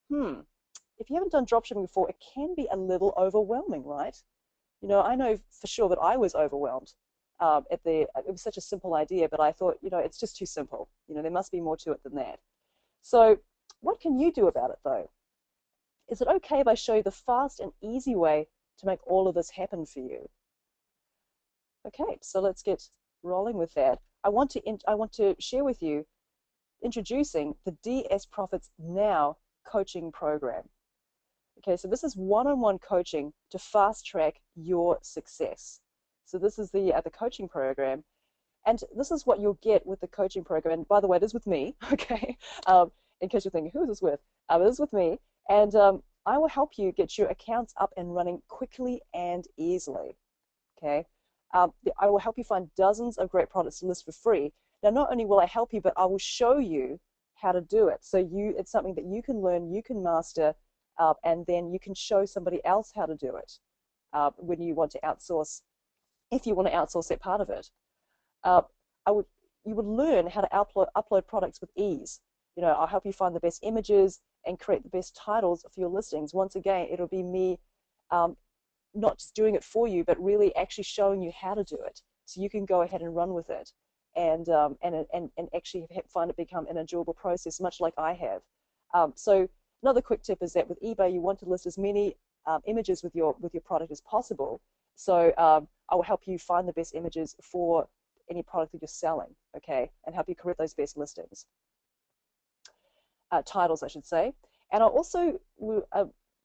if you haven't done dropshipping before, it can be a little overwhelming, right? I know for sure that I was overwhelmed. It was such a simple idea, but I thought, it's just too simple. There must be more to it than that. So what can you do about it, though? Is it okay if I show you the fast and easy way to make all of this happen for you? Okay, so let's get rolling with that. I want to share with you introducing the DS Profits Now coaching program. Okay, so this is one-on-one coaching to fast track your success. So this is the coaching program, and this is what you'll get with the coaching program. And by the way, it is with me, okay? In case you're thinking, who is this with? It is with me, and I will help you get your accounts up and running quickly and easily, okay? I will help you find dozens of great products to list for free. Now, not only will I help you, but I will show you how to do it. So it's something that you can learn, you can master, and then you can show somebody else how to do it when you want to outsource, if you want to outsource that part of it. You would learn how to upload products with ease. I'll help you find the best images and create the best titles for your listings. Once again, it'll be me not just doing it for you, but really actually showing you how to do it, so you can go ahead and run with it, and actually find it become an enjoyable process, much like I have. So another quick tip is that with eBay, you want to list as many images with your product as possible. So I will help you find the best images for any product that you're selling, okay, and help you create those best listings, titles, I should say. And I'll also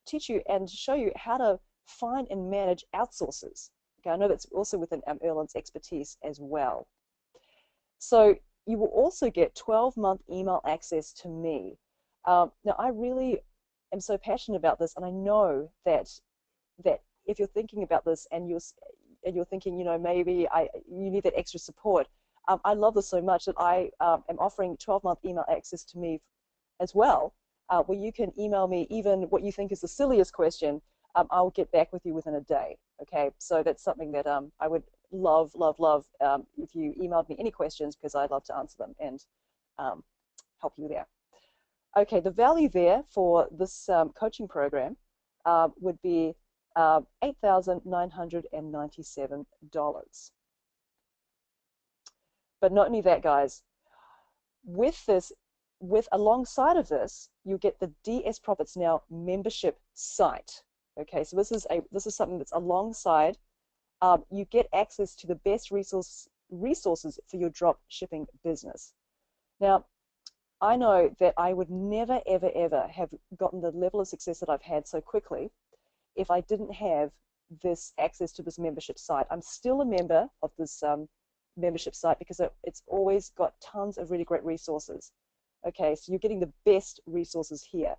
teach you and show you how to find and manage outsources. Okay, I know that's also within Erlen's expertise as well. So you will also get 12-month email access to me. Now, I really am so passionate about this, and I know that if you're thinking about this and you're thinking, maybe you need that extra support, I love this so much that I am offering 12-month email access to me as well, where you can email me even what you think is the silliest question. I'll get back with you within a day. Okay, so that's something that I would love, love, love if you emailed me any questions, because I'd love to answer them and um, help you there. Okay, the value there for this coaching program would be $8,997. But not only that, guys, with this, with alongside of this, you get the DS Profits Now membership site. Okay, so this is something that's alongside. You get access to the best resources for your drop shipping business. Now, I know that I would never, ever, ever have gotten the level of success that I've had so quickly if I didn't have this access to this membership site. I'm still a member of this membership site because it's always got tons of really great resources. Okay, so you're getting the best resources here.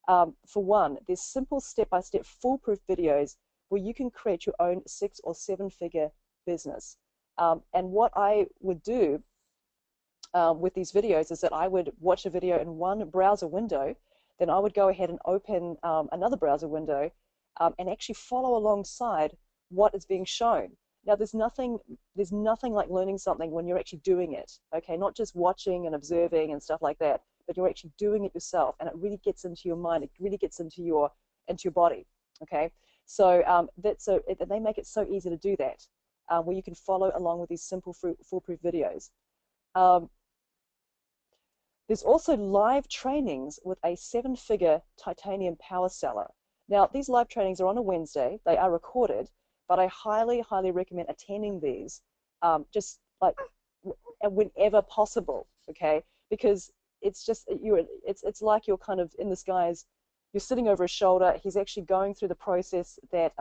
For one, there's simple step-by-step foolproof videos where you can create your own 6 or 7-figure business. And what I would do with these videos is that I would watch a video in one browser window, then I would go ahead and open another browser window and actually follow alongside what is being shown. Now, there's nothing like learning something when you're actually doing it, okay? Not just watching and observing and stuff like that, but you're actually doing it yourself, and it really gets into your mind. It really gets into your body, okay? So they make it so easy to do that, where you can follow along with these simple foolproof videos. There's also live trainings with a 7-figure titanium power seller. Now, these live trainings are on a Wednesday. They are recorded, but I highly, highly recommend attending these just like whenever possible, okay? Because it's just it's like you're kind of in this guy's, you're sitting over his shoulder. He's actually going through the process that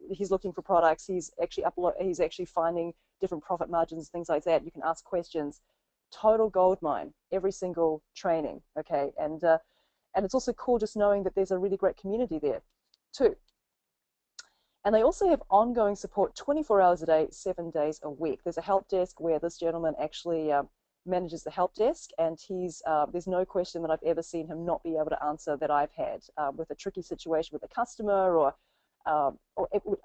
he's looking for products. He's actually finding different profit margins, things like that. You can ask questions. Total gold mine, every single training, okay? And it's also cool just knowing that there's a really great community there too. And they also have ongoing support 24 hours a day, 7 days a week. There's a help desk where this gentleman actually manages the help desk, and there's no question that I've ever seen him not be able to answer that I've had with a tricky situation with a customer, or I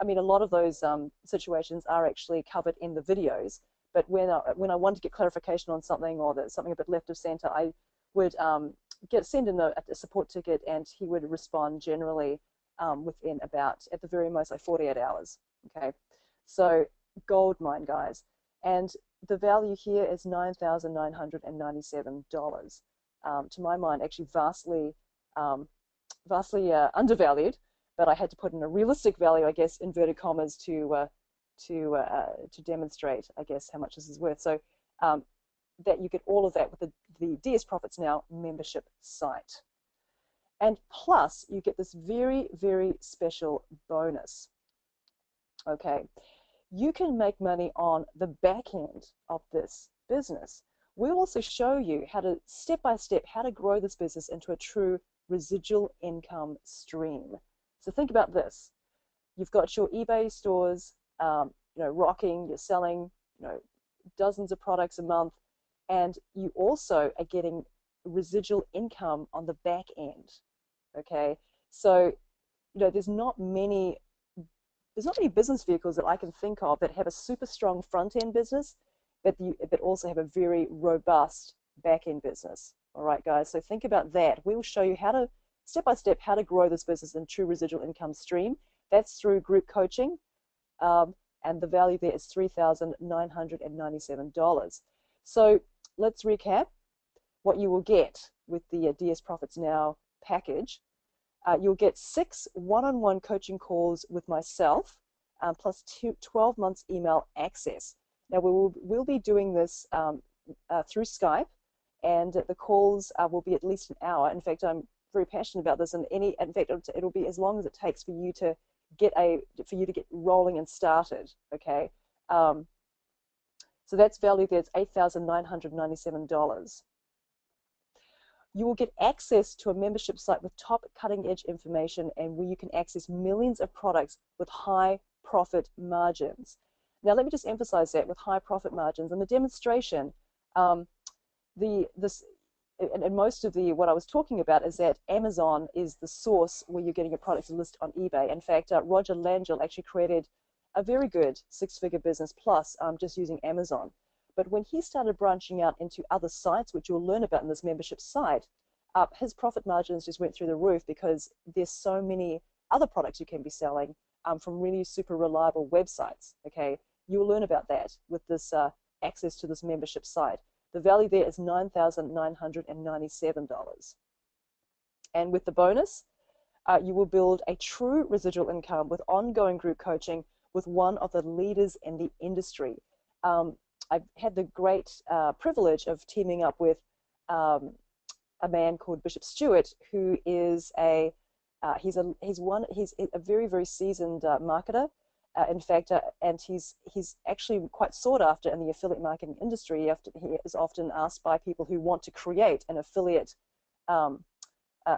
mean, a lot of those situations are actually covered in the videos. But when I want to get clarification on something, or that something a bit left of center, I would send in a support ticket, and he would respond generally within about, at the very most, like 48 hours. Okay, so gold mine, guys. And the value here is $9,997. To my mind, actually vastly undervalued, but I had to put in a realistic value, I guess, inverted commas, to demonstrate, I guess, how much this is worth. So that you get all of that with the DS Profits Now membership site. And plus, you get this very, very special bonus. Okay, you can make money on the back end of this business. We'll also show you how to, step by step, how to grow this business into a true residual income stream. So think about this. You've got your eBay stores, rocking, you're selling, dozens of products a month, and you also are getting residual income on the back end. Okay, so there's not many business vehicles that I can think of that have a super strong front end business, but also have a very robust back end business. All right, guys. So think about that. We will show you how to, step by step, how to grow this business in true residual income stream. That's through group coaching, and the value there is $3,997. So let's recap what you will get with the DS Profits Now package. You'll get 6 one-on-one coaching calls with myself, plus 12 months email access. Now we'll be doing this through Skype, and the calls will be at least an hour. In fact, I'm very passionate about this, and in fact, it'll be as long as it takes for you to get rolling and started. Okay, so that's value there. It's $8,997. You will get access to a membership site with top cutting-edge information, and where you can access millions of products with high profit margins. Now, let me just emphasize that with high profit margins and the demonstration, um, this and most of the what I was talking about is that Amazon is the source where you're getting your products listed on eBay. In fact, Roger Langell actually created a very good six-figure business plus just using Amazon. But when he started branching out into other sites, which you'll learn about in this membership site, his profit margins just went through the roof because there's so many other products you can be selling from really super reliable websites. Okay, you'll learn about that with this access to this membership site. The value there is $9,997. And with the bonus, you will build a true residual income with ongoing group coaching with one of the leaders in the industry. I've had the great privilege of teaming up with a man called Bishop Stewart, who is he's a very seasoned marketer. In fact, and he's actually quite sought after in the affiliate marketing industry. He is often asked by people who want to create an affiliate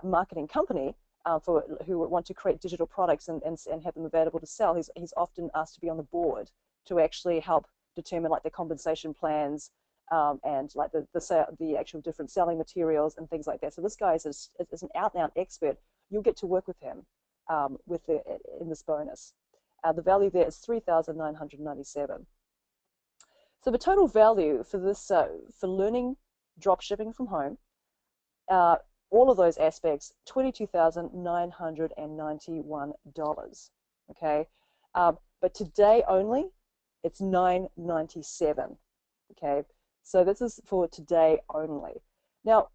marketing company who want to create digital products and have them available to sell. He's often asked to be on the board to actually help determine like the compensation plans and like the actual different selling materials and things like that. So this guy is an out-and-out expert. You'll get to work with him in this bonus. The value there is $3,997. So the total value for this for learning drop shipping from home, all of those aspects, $22,991. Okay, but today only, it's $997. Okay, so this is for today only. Now,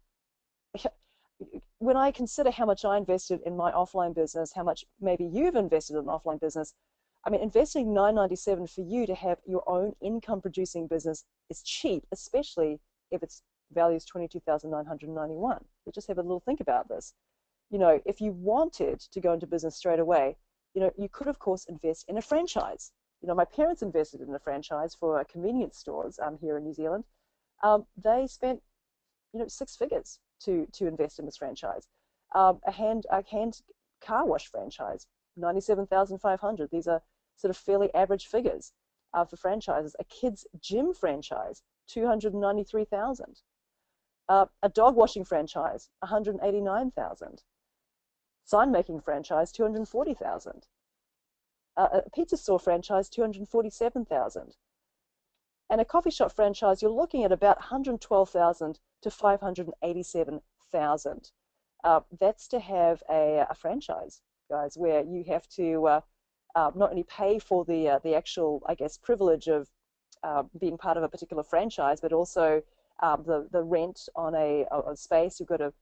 when I consider how much I invested in my offline business, how much maybe you've invested in an offline business, I mean, investing $997 for you to have your own income-producing business is cheap, especially if its value is $22,991. So just have a little think about this. You know, if you wanted to go into business straight away, you know, you could, of course, invest in a franchise. You know, my parents invested in a franchise for convenience stores here in New Zealand. They spent, you know, six figures to invest in this franchise. A hand car wash franchise, $97,500. These are sort of fairly average figures for franchises. A kids gym franchise, $293,000. A dog washing franchise, $189,000. Sign making franchise, $240,000. A pizza store franchise, $247,000. And a coffee shop franchise, you're looking at about $112,000 to $587,000. That's to have a franchise, guys, where you have to not only pay for the actual, I guess, privilege of being part of a particular franchise, but also the rent on a space. You've got to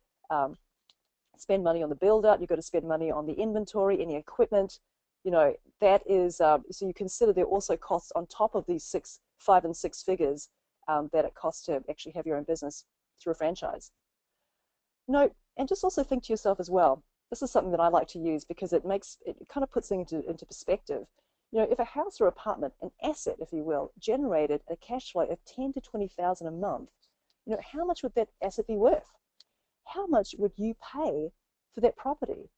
spend money on the build-out. You've got to spend money on the inventory, any equipment. You know, that is so you consider there are also costs on top of these 5 and 6 figures that it costs to actually have your own business through a franchise. No, and just also think to yourself as well. This is something that I like to use because it kind of puts things into perspective. You know, if a house or apartment, an asset, if you will, generated a cash flow of 10 to 20,000 a month, you know, how much would that asset be worth? How much would you pay for that property?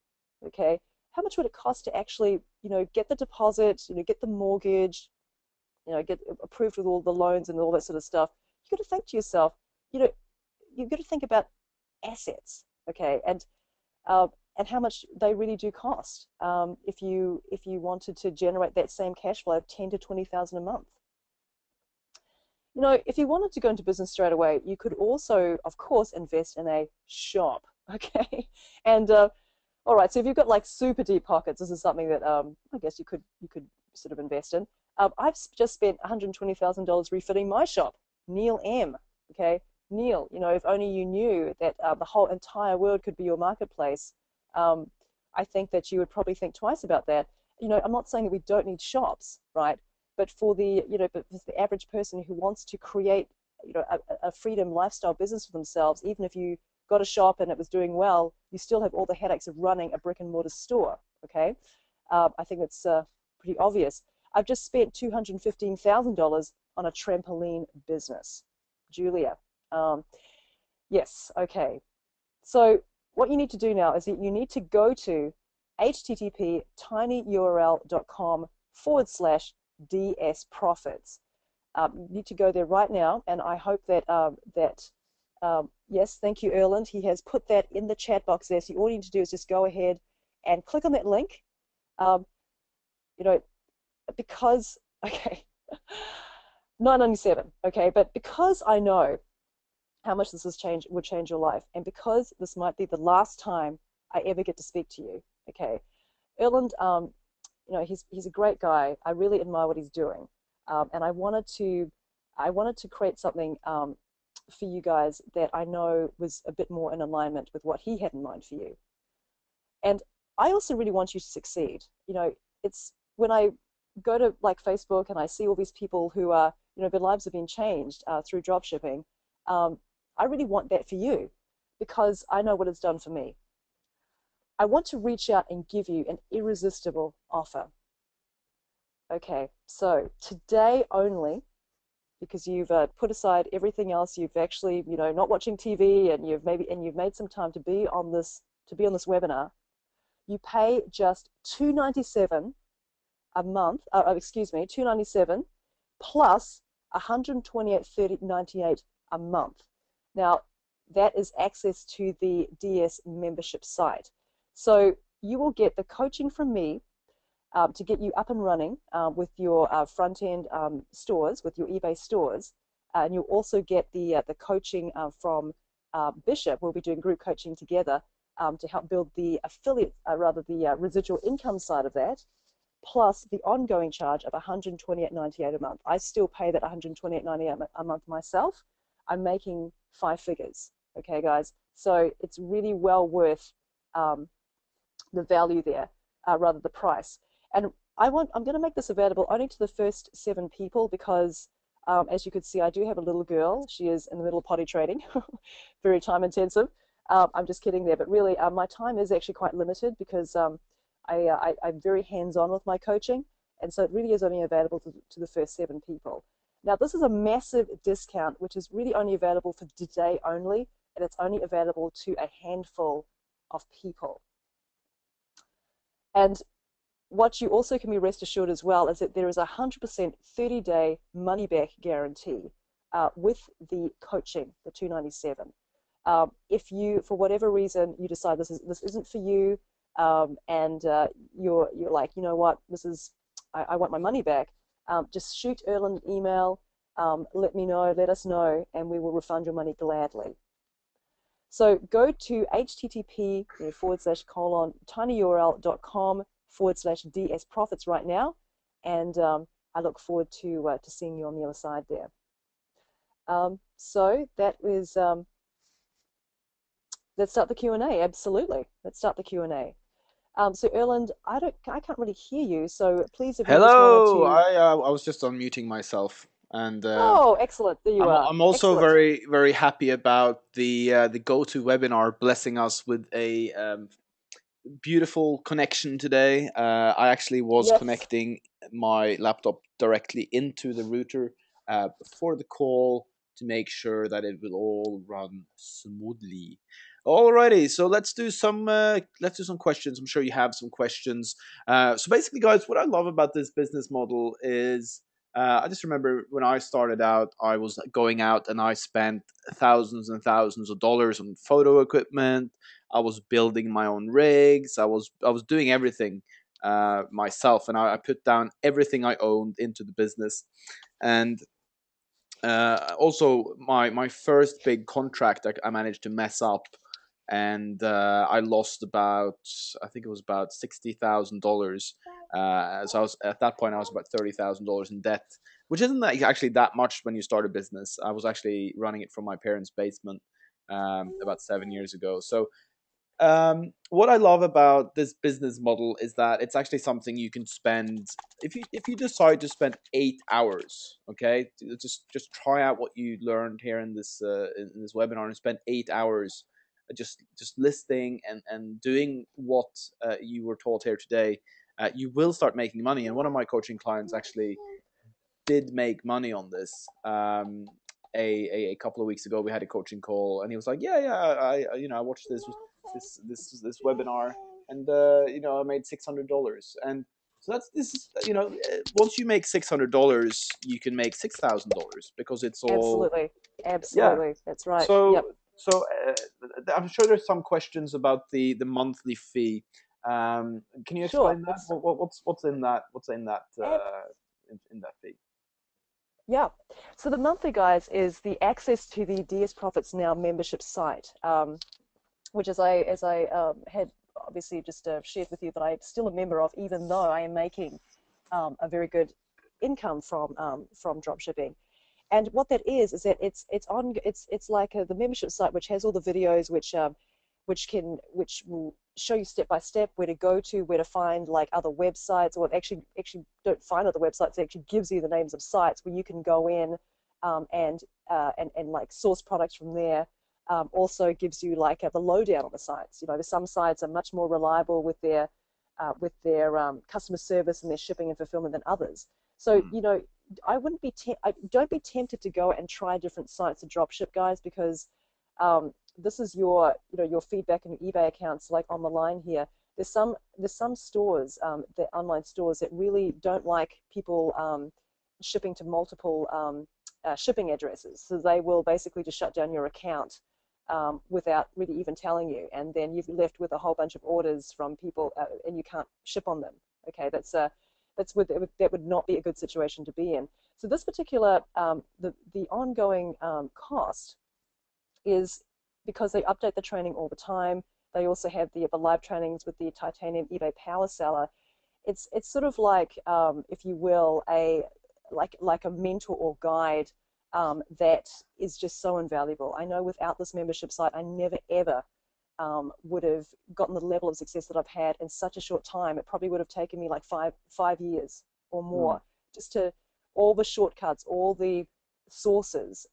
Okay, how much would it cost to actually, you know, get the deposit, you know, get the mortgage, you know, get approved with all the loans and all that sort of stuff? You got to think to yourself, you know, you've got to think about assets, okay, and how much they really do cost if you wanted to generate that same cash flow of 10 to 20,000 a month. You know, if you wanted to go into business straight away, you could also, of course, invest in a shop, okay? And all right, so if you've got like super deep pockets, this is something that I guess you could sort of invest in. I've just spent $120,000 refitting my shop, Neil M. Okay, Neil, you know, if only you knew that the whole entire world could be your marketplace. I think that you would probably think twice about that. You know, I'm not saying that we don't need shops, right? But for the, you know, but for the average person who wants to create, you know, a freedom lifestyle business for themselves, even if you got a shop and it was doing well, you still have all the headaches of running a brick and mortar store. Okay, I think it's pretty obvious. I've just spent $215,000 on a trampoline business, Julia. Yes, okay. So what you need to do now is that you need to go to http tinyurl.com/Julia DS Profits. You need to go there right now, and I hope that yes, thank you, Erland. He has put that in the chat box there. So all you need to do is just go ahead and click on that link. Um, you know, because okay, 997. Okay, but because I know how much this has changed would change your life, and because this might be the last time I ever get to speak to you. Okay, Erland, he's a great guy. I really admire what he's doing, and I wanted to create something for you guys that I know was a bit more in alignment with what he had in mind for you. And I also really want you to succeed. It's when I go to like Facebook and I see all these people who are, their lives have been changed through drop shipping. Um, I really want that for you because I know what it's done for me. I want to reach out and give you an irresistible offer. Okay, so today only, because you've put aside everything else, you've actually, not watching TV, and you've made some time to be on this webinar. You pay just $297 a month. Excuse me, $297 plus 128.98 a month. Now, that is access to the DS membership site. So you will get the coaching from me to get you up and running with your front end stores, with your eBay stores, and you'll also get the coaching from Bishop. We'll be doing group coaching together to help build the affiliate, rather the residual income side of that, plus the ongoing charge of $128.98 a month. I still pay that $128.98 a month myself. I'm making five figures. Okay, guys. So it's really well worth the value there, rather the price. And I'm going to make this available only to the first 7 people because, as you could see, I do have a little girl. She is in the middle of potty training, very time intensive. I'm just kidding there, but really, my time is actually quite limited because I'm very hands-on with my coaching, and so it really is only available to the first 7 people. Now, this is a massive discount, which is really only available for today only, and it's only available to a handful of people. And what you also can be rest assured as well is that there is a 100% 30-day money-back guarantee with the coaching, the 297. If you, for whatever reason, you decide this isn't for you, and you're like, you know what, I want my money back, just shoot Erland an email, let us know, and we will refund your money gladly. So go to http://tinyurl.com/DS profits right now, and I look forward to seeing you on the other side there. So that is let's start the Q&A. Absolutely, let's start the Q&A. So Erland, I can't really hear you. So please, if you just wanted Hello. to. I was just unmuting myself, and Oh, excellent! There you are. I'm also Excellent. very very happy about the go-to webinar blessing us with a beautiful connection today. I actually was Yes. connecting my laptop directly into the router before the call to make sure that it will all run smoothly. Alrighty, so let's do some questions. I'm sure you have some questions. So basically, guys, what I love about this business model is I just remember when I started out, I was going out and I spent thousands and thousands of dollars on photo equipment. I was building my own rigs. I was doing everything myself, and I put down everything I owned into the business. And also, my first big contract, I managed to mess up, and I lost about, I think it was about $60,000. So I was at that point I was about $30,000 in debt, which isn't actually that much when you start a business. I was actually running it from my parents' basement about 7 years ago. So what I love about this business model is that it's actually something you can spend if you decide to spend 8 hours. Okay, just try out what you learned here in this webinar and spend 8 hours just listing and doing what you were taught here today. You will start making money. And one of my coaching clients actually did make money on this. A couple of weeks ago, we had a coaching call, and he was like, "Yeah, I watched this webinar, and I made $600." And So that's this is once you make $600, you can make $6,000 because it's all Absolutely. yeah. Absolutely. That's right. Yep. So I'm sure there's some questions about the monthly fee. Can you Sure. explain that? It's What's in that? What's in that ab in that fee? yeah. So the monthly, guys, is the access to the DS Profits Now membership site, which as I had obviously just shared with you that I'm still a member of, even though I am making a very good income from dropshipping. And what that is that it's like the membership site which has all the videos which will show you step by step where to go to, where to find like other websites, or actually don't find other websites. It actually gives you the names of sites where you can go in and like source products from there. Also gives you like the lowdown on the sites. You know, some sites are much more reliable with their customer service and their shipping and fulfillment than others. So Mm. you know, don't be tempted to go and try different sites to dropship, guys, because this is your feedback and your eBay accounts like on the line here. There's some stores, the online stores that really don't like people shipping to multiple shipping addresses. So they will basically just shut down your account without really even telling you, and then you've left with a whole bunch of orders from people, and you can't ship on them. Okay, that would not be a good situation to be in. So this particular the ongoing cost is because they update the training all the time. They also have the live trainings with the titanium eBay power seller. It's sort of like, if you will, like a mentor or guide that is just so invaluable. I know without this membership site, I never ever would have gotten the level of success that I've had in such a short time. It probably would have taken me like five years or Mm. more just to all the shortcuts, all the sources,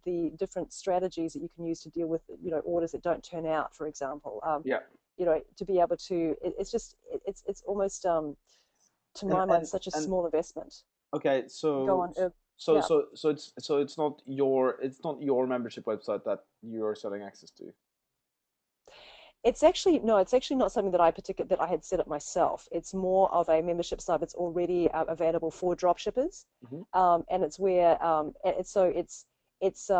the different strategies that you can use to deal with orders that don't turn out, for example. Yeah. To be able to, it's almost to And my mind and such a and small investment. okay, Go so on. so Yeah. so it's not your membership website that you're selling access to. It's actually no, it's actually not something that I had set up myself. It's more of a membership site that's already available for dropshippers, Hmm. and it's where it's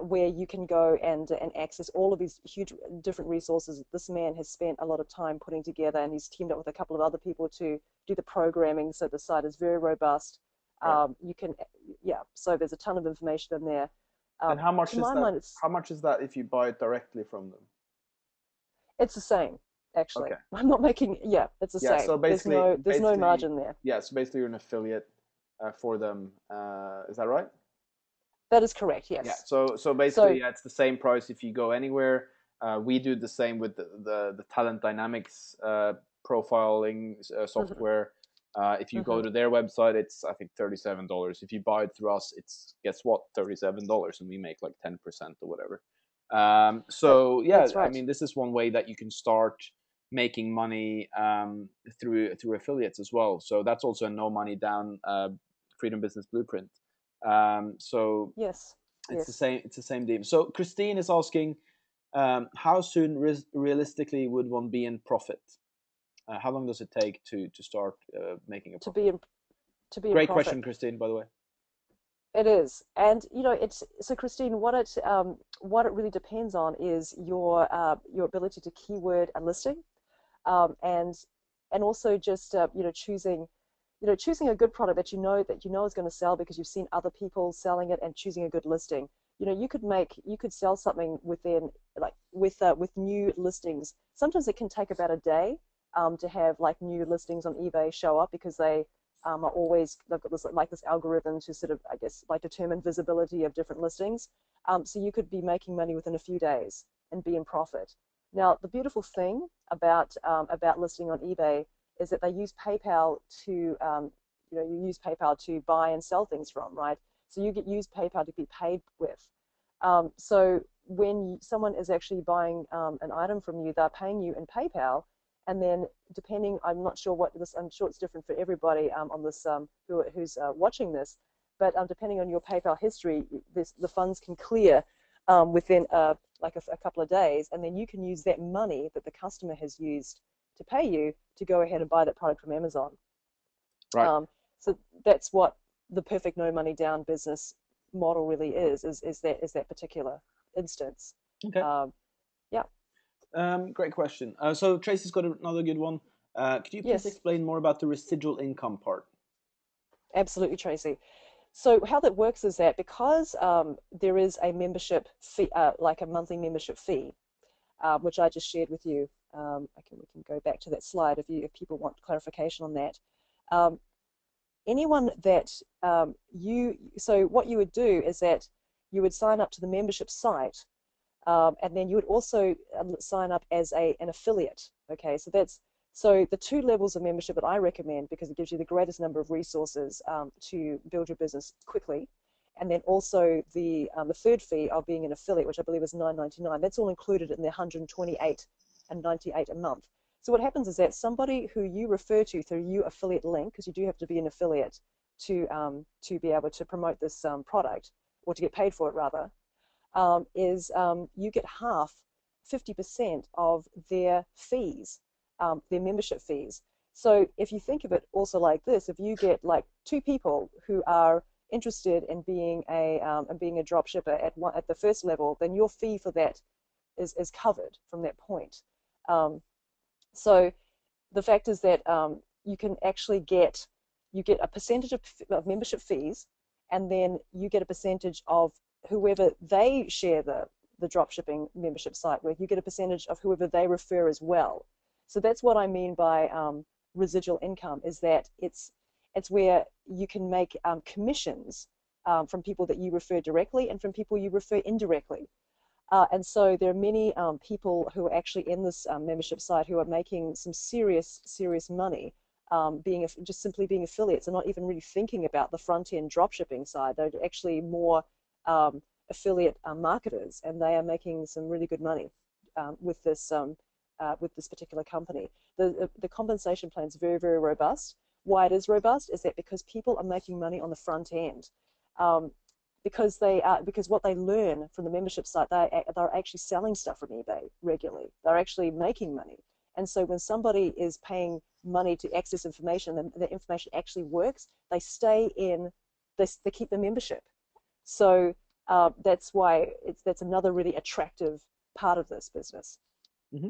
where you can go and access all of these huge different resources. This man has spent a lot of time putting together, and he's teamed up with a couple of other people to do the programming. So the site is very robust. Right. You can, yeah. So there's a ton of information in there. And how To much is my that? mind, How much is that if you buy it directly from them? it's the same. Actually, Okay. I'm not making. Yeah, it's the Yeah. same. So There's basically, no margin there. yeah. So basically, you're an affiliate for them. Is that right? That is correct. Yeah. Yes. So basically, So. yeah, it's the same price if you go anywhere. We do the same with the Talent Dynamics profiling Mhm, software. If you go mhm. to their website, it's I think $37. If you buy it through us, it's guess what, $37, and we make like 10% or whatever. So yeah, That's I right. mean, this is one way that you can start making money through affiliates as well. So that's also a no money down Freedom Business Blueprint. So Yes. it's the Yes. same. It's the same deal. So Christine is asking, how soon realistically would one be in profit? How long does it take to start making a To profit? be in to be in Great profit. question, Christine. By the way. It is, and it's so Christine. What it really depends on is your ability to keyword a listing, um, and and also just choosing a good product that you know is going to sell because you've seen other people selling it, and choosing a good listing. You could sell something within, like, with new listings. Sometimes it can take about a day to have like new listings on eBay show up, because they've got this algorithm to sort of, I guess, like determine visibility of different listings. So you could be making money within a few days and be in profit. Now, the beautiful thing about listing on eBay is that they use PayPal to you use PayPal to buy and sell things from, right? So you use PayPal to be paid with. So when someone is actually buying an item from you, they're paying you in PayPal, and then depending, I'm not sure what this, I'm sure it's different for everybody on this who's watching this, but depending on your PayPal history, the funds can clear within like a couple of days, and then you can use that money that the customer has used to pay you to go ahead and buy that product from Amazon. Right. Um, so that's what the perfect no money down business model really is that particular instance. Okay. Um, yeah. Great question. So Tracy's got another good one. Could you please Yes. explain more about the residual income part? Absolutely, Tracy. So how that works is that because there is a membership fee, like a monthly membership fee, which I just shared with you. We can go back to that slide if people want clarification on that. Um, anyone that so what you would do is that you would sign up to the membership site, and then you would also sign up as an affiliate. Okay, so the two levels of membership that I recommend, because it gives you the greatest number of resources to build your business quickly, and then also the third fee of being an affiliate, which I believe is $9.99. That's all included in the 128 and 98 a month. So what happens is that somebody who you refer to through your affiliate link, because you do have to be an affiliate to be able to promote this product, or to get paid for it rather, is you get half, 50% of their fees, their membership fees. So if you think of it also like this, if you get like two people who are interested in being a drop shipper at the first level, then your fee for that is covered from that point. Um, so the fact is that you can actually get a percentage of membership fees, and then you get a percentage of whoever they share the dropshipping membership site with. You get a percentage of whoever they refer as well. So that's what I mean by residual income, is that it's where you can make commissions from people that you refer directly and from people you refer indirectly. And so there are many people who are actually in this membership site who are making some serious money, just simply being affiliates and not even really thinking about the front end dropshipping side. They're actually more affiliate marketers, and they are making some really good money with this particular company. The compensation plan is very robust. Why it is robust is that because people are making money on the front end. Because what they learn from the membership site, they're actually selling stuff from eBay regularly. They're actually making money. And so when somebody is paying money to access information and the information actually works, they stay in, they keep the membership. So that's another really attractive part of this business. Hmm.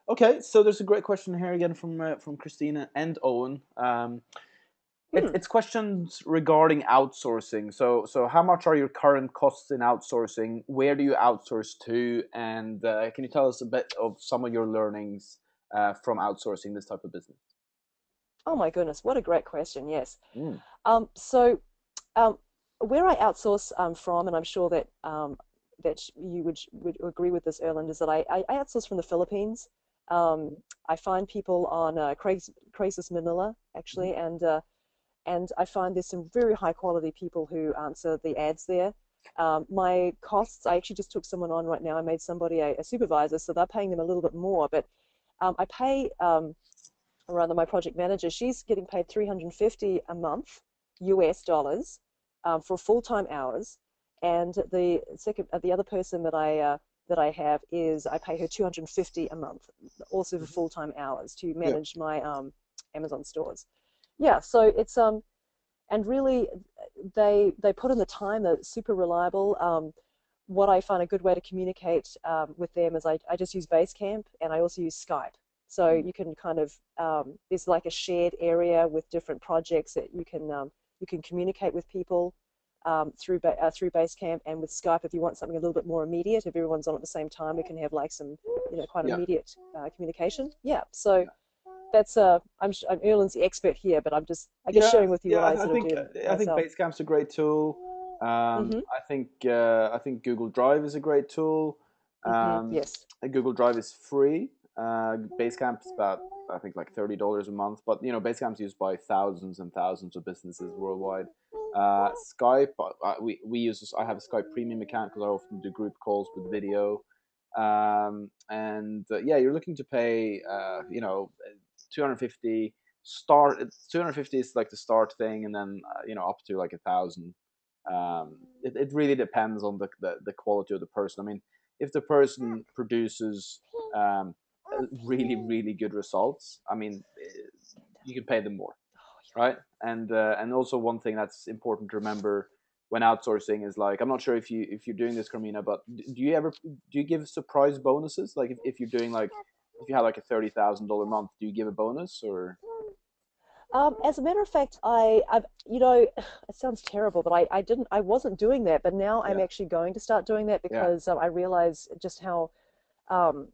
Okay, so there's a great question here again from Christina and Owen. Hmm. It's questions regarding outsourcing. So how much are your current costs in outsourcing? Where do you outsource to? And can you tell us a bit of some of your learnings from outsourcing this type of business? Oh my goodness, what a great question. Yes. Mm. So um, where I outsource from, and I'm sure that that you would agree with this, Erland, is that I outsource from the Philippines. Um, I find people on Craigslist Manila Hmm. actually, and I find there's some very high quality people who answer the ads there. My costs, I actually just took someone on right now. I made somebody a supervisor, so they're paying them a little bit more, but I pay or rather my project manager, she's getting paid 350 a month US dollars for full-time hours, and the other person that I have is I pay her 250 a month, also for Hmm. full-time hours to Yeah. manage my Amazon stores. Yeah, so it's and really they put in the time. They're super reliable. What I find a good way to communicate with them is I just use Basecamp, and I also use Skype. So Mm. you can kind of there's like a shared area with different projects that you can communicate with people through Basecamp, and with Skype if you want something a little bit more immediate. If everyone's on at the same time, we can have like some quite Yeah. immediate communication. Yeah. So Yeah. that's I'm Erlen's the expert here, but I'm just I guess Yeah, sharing with you yeah. what I I sort of think do myself. Basecamp's a great tool. Mm-hmm. I think Google Drive is a great tool. Mm-hmm. Um, Yes. Google Drive is free. Basecamp's about I think like $30 a month, but Basecamp's used by thousands and thousands of businesses worldwide. Skype, we use. I have a Skype Premium account because I often do group calls with video. And yeah, you're looking to pay 250 start. 250 is like the start thing, and then up to like 1,000. It really depends on the quality of the person. I mean, if the person produces um, really good results, I mean, you can pay them more, right? And also one thing that's important to remember when outsourcing is like, I'm not sure if you're doing this, Carmina, but do you give surprise bonuses? Like if you're doing like, if you have like a $30,000 month, do you give a bonus or? As a matter of fact, I've, it sounds terrible, but I wasn't doing that, but now I'm Yeah, actually going to start doing that yeah, because I realize just how, um,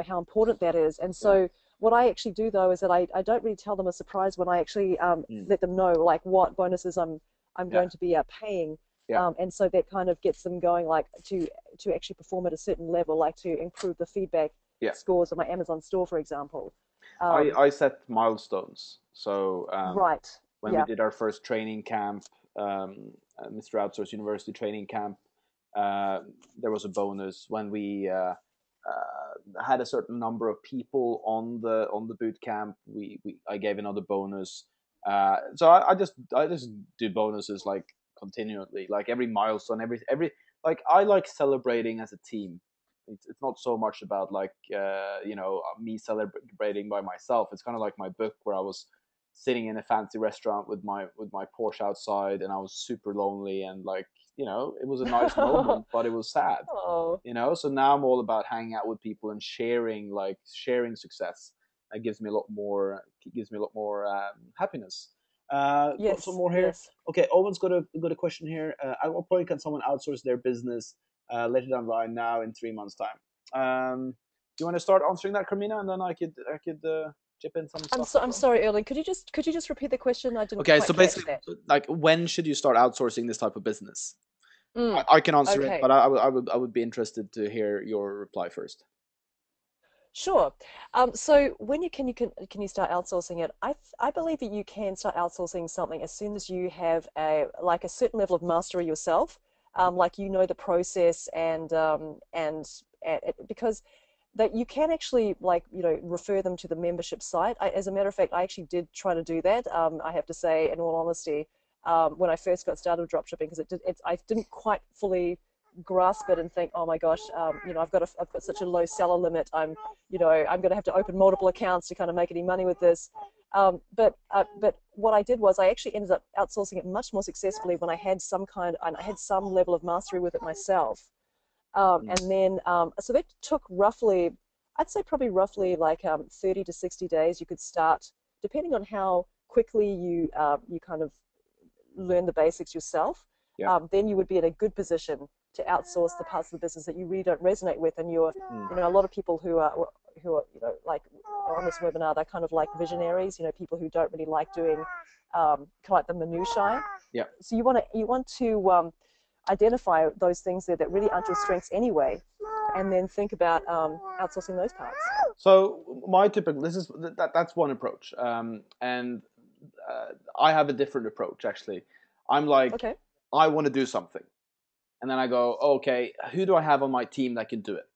how important that is. And yeah, so what I actually do though is that I don't really tell them a surprise when I actually mm, let them know like what bonuses I'm yeah, going to be paying. yeah, And so that kind of gets them going like to actually perform at a certain level, like to improve the feedback yeah. scores of my Amazon store, for example. I Um, I set milestones. So right. when we Yeah. did our first training camp, Mr. Outsource University training camp, there was a bonus when we had a certain number of people on the boot camp. We I gave another bonus. So I just do bonuses like continually, like every milestone, every like I like celebrating as a team. It's not so much about like me celebrating by myself. It's kind of like my book where I was sitting in a fancy restaurant with my Porsche outside, and I was super lonely, and like, it was a nice moment, but it was sad. Oh, So now I'm all about hanging out with people and sharing success. That gives me a lot more happiness. Got some yes, more here. yes. Okay, Owen's got a question here. At what point can someone outsource their business later down the line, now in 3 months time? Do you want to start answering that, Carmina, and then I could chip in some stuff as I'm well. sorry, Erling. Could you just repeat the question? I didn't Okay, so quite catch basically, that. like, when should you start outsourcing this type of business? Mm, I can answer it, okay, but I would be interested to hear your reply first. sure. So when can you start outsourcing it? I believe that you can start outsourcing something as soon as you have a certain level of mastery yourself. Like you know the process and because that you can actually like refer them to the membership site. As a matter of fact, I actually did try to do that. I have to say, in all honesty, when I first got started with dropshipping, because I didn't quite fully grasp it and think, oh my gosh, I've got such a low seller limit. I'm going to have to open multiple accounts to kind of make any money with this. But what I did was I actually ended up outsourcing it much more successfully when I had some level of mastery with it myself. Mm. And then, so that took roughly, I'd say probably roughly like 30 to 60 days. You could start, depending on how quickly you kind of learn the basics yourself. Yeah. Then you would be in a good position to outsource the parts of the business that you really don't resonate with. And Mm. a lot of people who are, like on this webinar, they're kind of like visionaries. People who don't really like doing kind of like the minutiae. Yeah. So you want to identify those things there that really aren't your strengths anyway, and then think about outsourcing those parts. So my typical this is that's one approach, and I have a different approach actually. I'm like, Okay. I want to do something, and then I go, okay, who do I have on my team that can do it?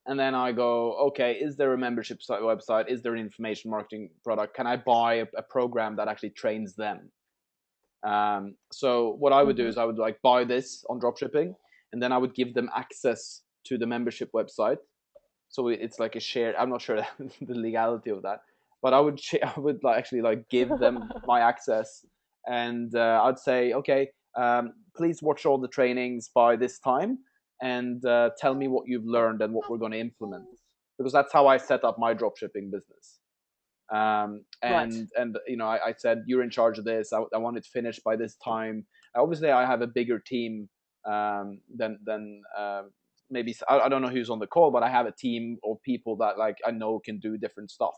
And then I go, okay, is there a membership site website? Is there an information marketing product? Can I buy a program that actually trains them? So what I would do Mm-hmm. is I would like buy this on dropshipping, and then I would give them access to the membership website. So it's like a shared. I'm not sure the legality of that, but I would like actually like give them my access, and I'd say, okay, please watch all the trainings by this time, and tell me what you've learned and what we're going to implement, because that's how I set up my dropshipping business. Right. And I said, you're in charge of this. I want it finished by this time. Obviously, I have a bigger team than maybe I don't know who's on the call, but I have a team of people that like I know can do different stuff.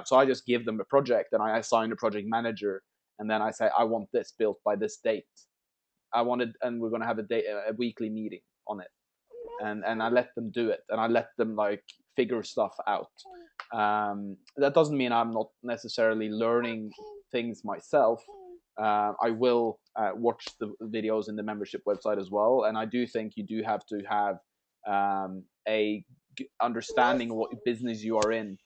So I just give them a project, and I assign a project manager, and then I say, I want this built by this date. I wanted, and we're gonna have a weekly meeting on it, and I let them do it, and I let them like figure stuff out. That doesn't mean I'm not necessarily learning things myself. I will watch the videos in the membership website as well, and I do think you do have to have a understanding of what business you are in.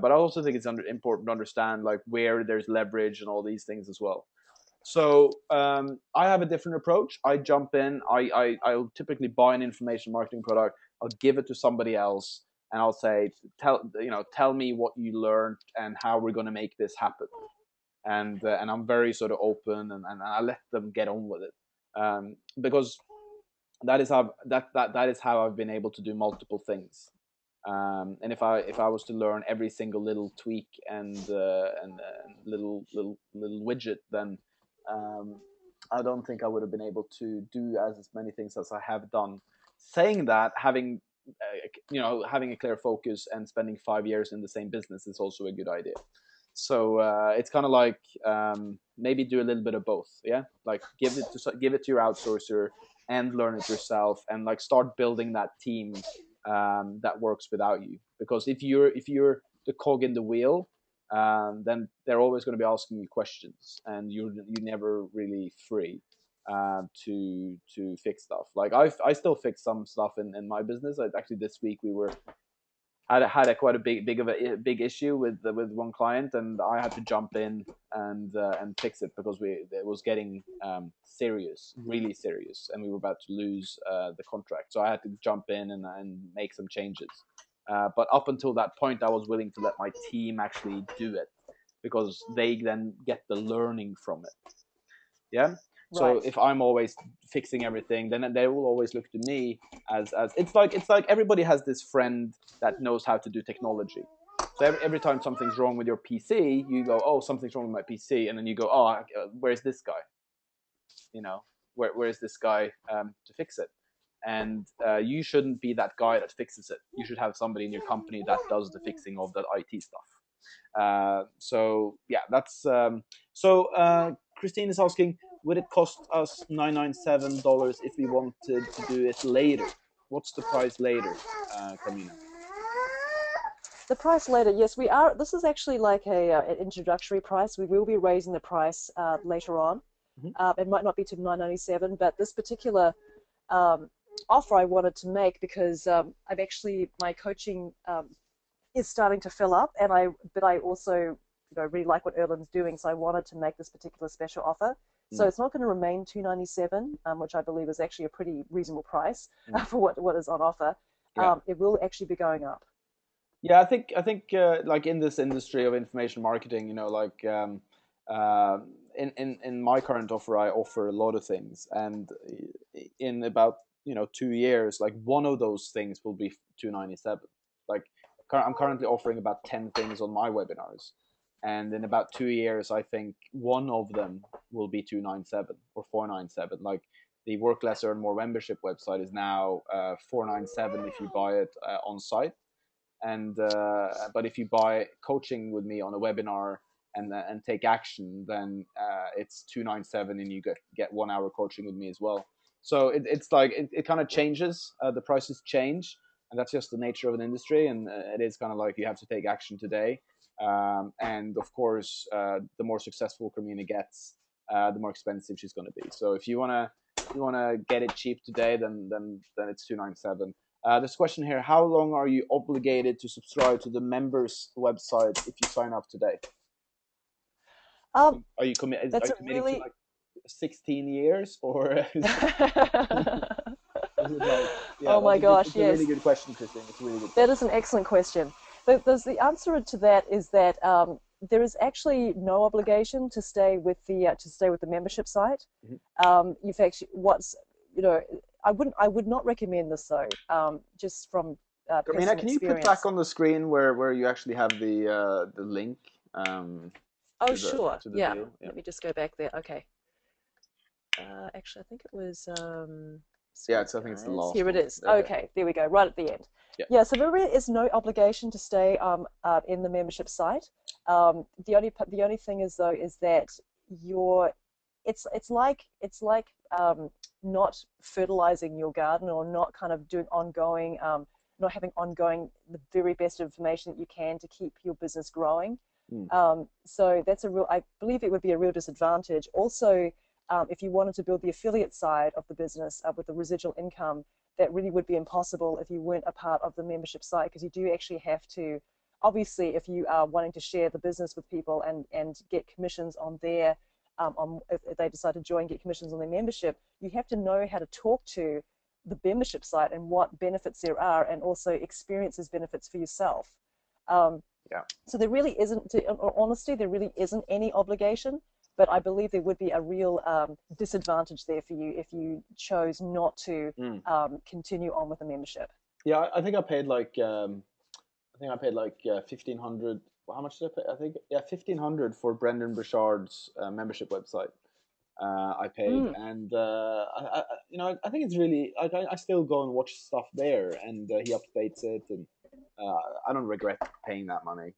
But I also think it's important to understand like where there's leverage and all these things as well. So I have a different approach. I jump in. I'll typically buy an information marketing product. I'll give it to somebody else, and I'll say, tell me what you learned and how we're going to make this happen. And I'm very sort of open, and I let them get on with it, because that is how I've been able to do multiple things. And if I was to learn every single little tweak and little widget, then I don't think I would have been able to do as many things as I have done. Saying that, having a clear focus and spending 5 years in the same business is also a good idea. So it's kind of like, maybe do a little bit of both. Yeah, like give it to your outsourcer and learn it yourself, and like start building that team that works without you. Because if you're the cog in the wheel, then they're always going to be asking you questions, and you're never really free to fix stuff. Like I still fix some stuff in my business. Actually, this week we were had a quite a big issue with one client, and I had to jump in and fix it because it was getting serious, really serious, and we were about to lose the contract. So I had to jump in and make some changes. But up until that point, I was willing to let my team actually do it, because they then get the learning from it. Yeah. So Right. if I'm always fixing everything, then they will always look to me as it's like everybody has this friend that knows how to do technology. So every time something's wrong with your PC, you go, oh, something's wrong with my PC, and then you go, oh, where's this guy? Where's this guy to fix it? And you shouldn't be that guy that fixes it. You should have somebody in your company that does the fixing of that IT stuff. So yeah, that's Christine is asking, would it cost us $997 if we wanted to do it later? What's the price later, Camina? The price later, yes, we are. This is actually like an introductory price. We will be raising the price later on. Mhm. It might not be to $997, but this particular um, offer I wanted to make because I've actually my coaching is starting to fill up, but I also really like what Erlen's doing, so I wanted to make this particular special offer. So Mm. it's not going to remain $297, which I believe is actually a pretty reasonable price Mm. for what is on offer. Yeah. It will actually be going up. Yeah, I think like in this industry of information marketing, like uh, in my current offer, I offer a lot of things, and in about 2 years, like one of those things will be 297. Like I'm currently offering about 10 things on my webinars, and in about 2 years, I think one of them will be 297 or 497. Like the Work Less Earn More membership website is now 497 if you buy it on site, and but if you buy coaching with me on a webinar and take action, then it's 297, and you get 1 hour coaching with me as well. So it's like it kind of changes. The prices change, and that's just the nature of an industry. And it is kind of like you have to take action today. And of course, the more successful Carmina gets, the more expensive she's going to be. So if you wanna get it cheap today, then it's 297. There's a question here: how long are you obligated to subscribe to the members website if you sign up today? Um, Are you committed? Are that's you a committing to really like 16 years, or is it like, yeah? oh my That's a good. gosh, It's a really yes. good question, Christine. It's a really good That question. is an excellent question. The answer to that is that there is actually no obligation to stay with the membership site. Mhm. You've actually you know I would not recommend this though, just from Carmina, personal can you put back experience. on the screen where you actually have the link Oh to the sure, to the yeah. deal? Yeah. Let me just go back there. Okay. Actually, I think it was, Yeah, sorry I think it's the guys, last here it one. is. There, yeah. Okay, there we go, right at the end. Yeah. Yeah, so there really is no obligation to stay in the membership site. The only thing is though is that you're it's like not fertilizing your garden, or not kind of doing ongoing, not having ongoing the very best information that you can to keep your business growing. Mm. So that's I believe it would be a real disadvantage. Also, if you wanted to build the affiliate side of the business with the residual income, that really would be impossible if you weren't a part of the membership site, because you do actually have to, obviously, if you are wanting to share the business with people and get commissions on their, if they decide to join, get commissions on their membership, you have to know how to talk to the membership site and what benefits there are, and also experiences benefits for yourself. Um, Yeah. so there really isn't, honestly, there really isn't any obligation, but I believe there would be a real disadvantage there for you if you chose not to Mm. continue on with the membership. Yeah, I think I paid like 1,500. How much did I pay? I think, yeah, 1,500 for Brendan Burchard's membership website. I paid, Mm, and I think it's really like I still go and watch stuff there, and he updates it, and I don't regret paying that money.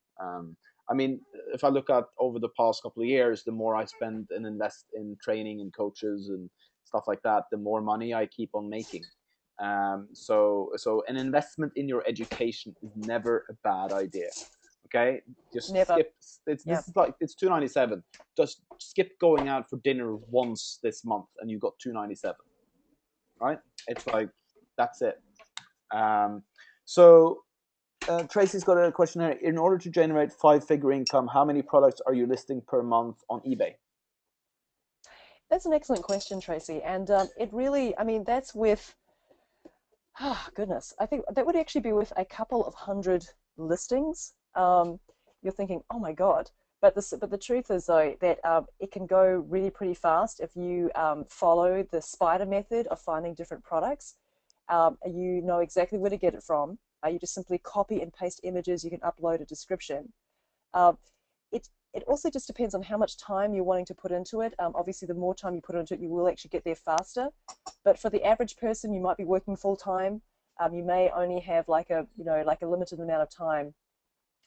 I mean, if I look at over the past couple of years, the more I spend and invest in training and coaches and stuff like that, the more money I keep on making. So an investment in your education is never a bad idea. Okay, just never. skip. Yeah. This is like it's 297. Just skip going out for dinner once this month, and you got 297. Right? It's like that's it. Um, so Tracy's got a question here. In order to generate five-figure income, how many products are you listing per month on eBay? That's an excellent question, Tracy. And it really, I mean, that's with, ah, goodness, I think that would actually be with a couple of hundred listings. You're thinking, oh my God. But the truth is, though, that it can go really pretty fast if you follow the spider method of finding different products. You know exactly where to get it from. You just simply copy and paste images. You can upload a description. Uh, it also just depends on how much time you're wanting to put into it. Obviously, the more time you put into it, you will actually get there faster. But for the average person, you might be working full time. You may only have like a limited amount of time.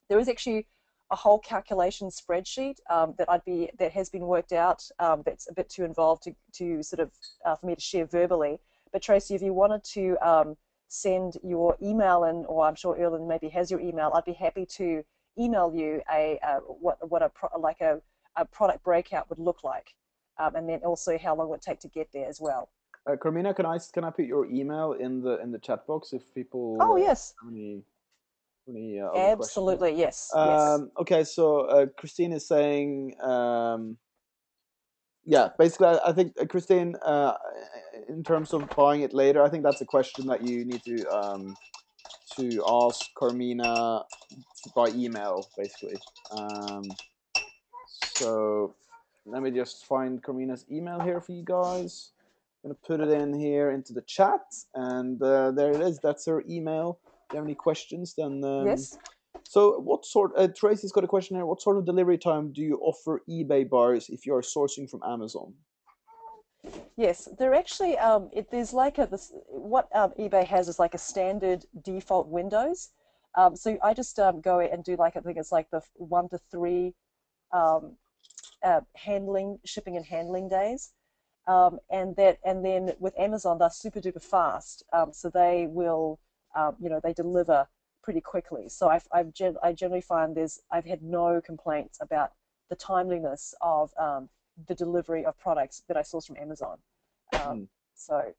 There is actually a whole calculation spreadsheet that has been worked out. That's a bit too involved to sort of for me to share verbally. But Tracy, if you wanted to send your email in, or I'm sure Erlen maybe has your email, I'd be happy to email you a product breakout would look like, and then also how long it would take to get there as well. Carmina, can I put your email in the chat box if people Oh yes, have any other questions? absolutely, yes, yes. Okay, so Christine is saying, yeah, basically, I think Christine, in terms of buying it later, I think that's a question that you need to ask Carmina by email, basically. So let me just find Carmina's email here for you guys. I'm gonna put it in here into the chat, and there it is. That's her email. If you have any questions, then Yes. so what sort? Tracy's got a question here. What sort of delivery time do you offer eBay buyers if you are sourcing from Amazon? Yes, they're actually there's like what eBay has is like a standard default windows. So I just go and do like I think it's like the 1 to 3 um, handling shipping and handling days. And then with Amazon they're super duper fast. So they will they deliver pretty quickly. So I generally find I've had no complaints about the timeliness of the delivery of products that I source from Amazon. Um, Hmm. so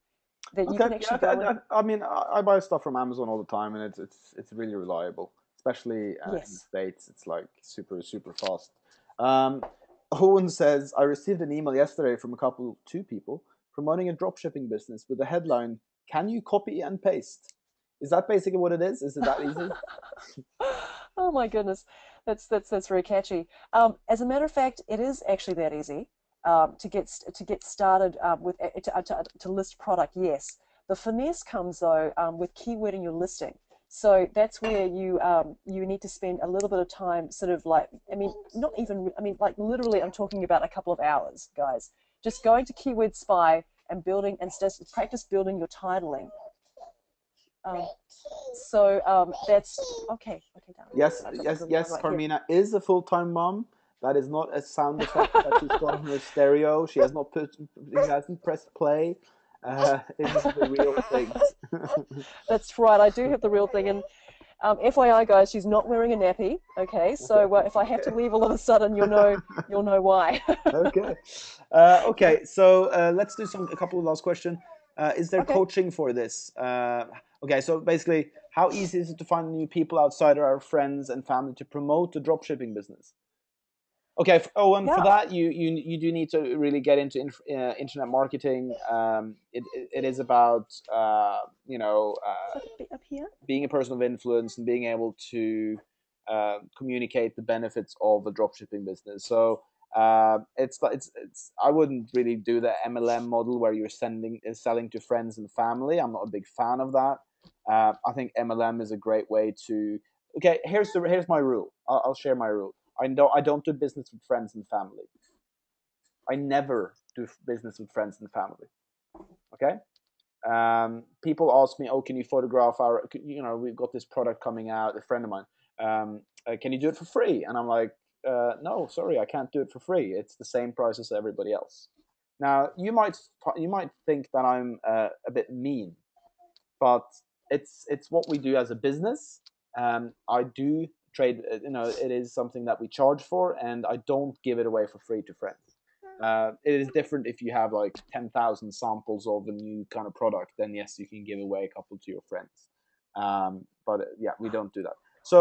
that you Okay, can yeah. actually go in. I mean, I buy stuff from Amazon all the time, and it's really reliable, especially in the Yes. States. It's like super fast. Um, Owen says I received an email yesterday from two people promoting a dropshipping business with the headline, "Can you copy and paste?" Is that basically what it is? Is it that easy? Oh my goodness, that's very catchy. As a matter of fact, it is actually that easy to get started with to list product. Yes, the finesse comes though with keywording your listing. So that's where you need to spend a little bit of time, sort of like I mean, not even I mean like literally, I'm talking about a couple of hours, guys. Just going to Keyword Spy and building and practice building your titling. Um, so that's okay. Okay, darling. Yes, I've got my yes, green one yes. right here. Carmina is a full-time mom. That is not a sound effect that she's got on her stereo. She has not put, she hasn't pressed play. This is the real thing. That's right. I do have the real thing. And FYI, guys, she's not wearing a nappy. Okay, so if I have to Okay. leave all of a sudden, you'll know why. Okay. Okay. So let's do a couple of last questions. Is there Okay. coaching for this? Okay. So basically, how easy is it to find new people outside of our friends and family to promote the dropshipping business? Okay. Oh, and for Yeah. that, you do need to really get into internet marketing. It is about Could it be up here? being a person of influence and being able to communicate the benefits of a dropshipping business. So it's I wouldn't really do the MLM model where you're selling to friends and family. I'm not a big fan of that. I think MLM is a great way to. Okay, here's my rule. I'll share my rule. I don't do business with friends and family. I never do business with friends and family. Okay. People ask me, "Oh, can you photograph our? We've got this product coming out." A friend of mine, can you do it for free? And I'm like, "No, sorry, I can't do it for free. It's the same price as everybody else." Now, you might think that I'm a bit mean, but it's what we do as a business. I do trade. It is something that we charge for, and I don't give it away for free to friends. It is different if you have like 10,000 samples of a new kind of product. Then yes, you can give away a couple to your friends. But yeah, we don't do that. So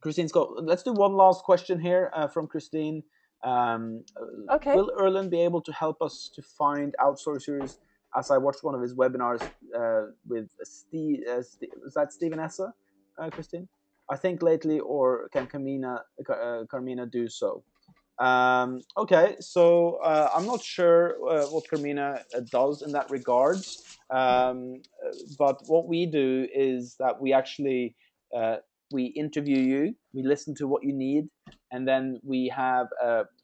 Christine's got. Let's do one last question here from Christine. Um, Okay. will Erlen be able to help us to find outsourcers? As I watched one of his webinars with Steve, was that Stephen Essa, Christine? I think lately, or can Carmina do so? Okay, so I'm not sure what Carmina does in that regards, but what we do is that we actually we interview you, we listen to what you need, and then we have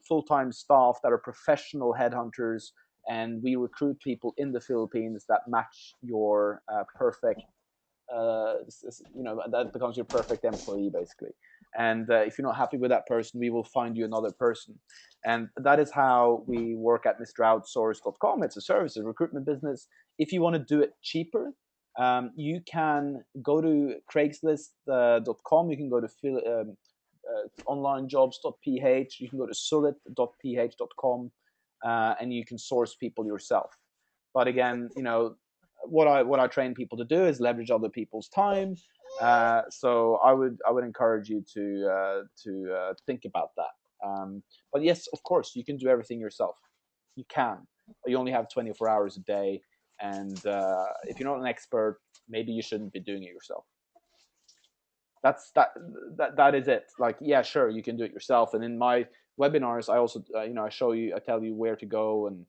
full-time staff that are professional headhunters, and we recruit people in the Philippines that match your perfect that becomes your perfect employee basically. And if you're not happy with that person, we will find you another person. And that is how we work at mroutsource.com. It's a service, a recruitment business. If you want to do it cheaper, you can go to craigslist.com. You can go to onlinejobs.ph. You can go to sulit.ph.com, and you can source people yourself. But again, what I train people to do is leverage other people's time. So I would encourage you to think about that. But yes, of course, you can do everything yourself. You can. You only have 24 hours a day, and if you're not an expert, maybe you shouldn't be doing it yourself. That is it. Like, yeah, sure, you can do it yourself. And in my webinars, I also I tell you where to go and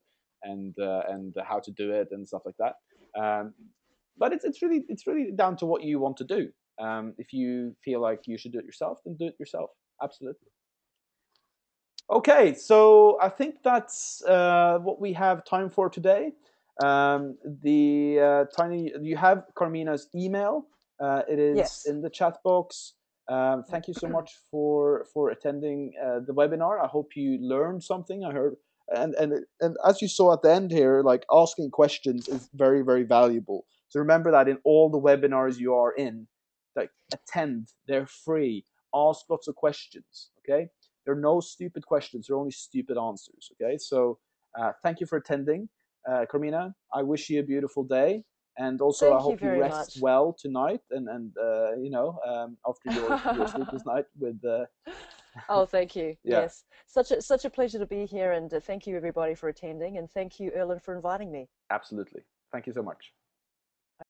how to do it and stuff like that. Um, but it's really down to what you want to do. If you feel like you should do it yourself, then do it yourself. Absolutely. Okay, so I think that's what we have time for today. The tiny, you have Carmina's email. It is Yes. in the chat box. Thank you so much for attending the webinar. I hope you learned something. I heard, and as you saw at the end here, like asking questions is very very valuable. So remember that in all the webinars you are in, like attend. They're free. Ask lots of questions. Okay, there are no stupid questions. There are only stupid answers. Okay, so thank you for attending, Carmina. I wish you a beautiful day, and also I Thank you hope you very rest much. well tonight, and after your sleepless night with Oh, thank you. yeah, Yes. Such a pleasure to be here, and thank you everybody for attending, and thank you, Erlen, for inviting me. absolutely. Thank you so much.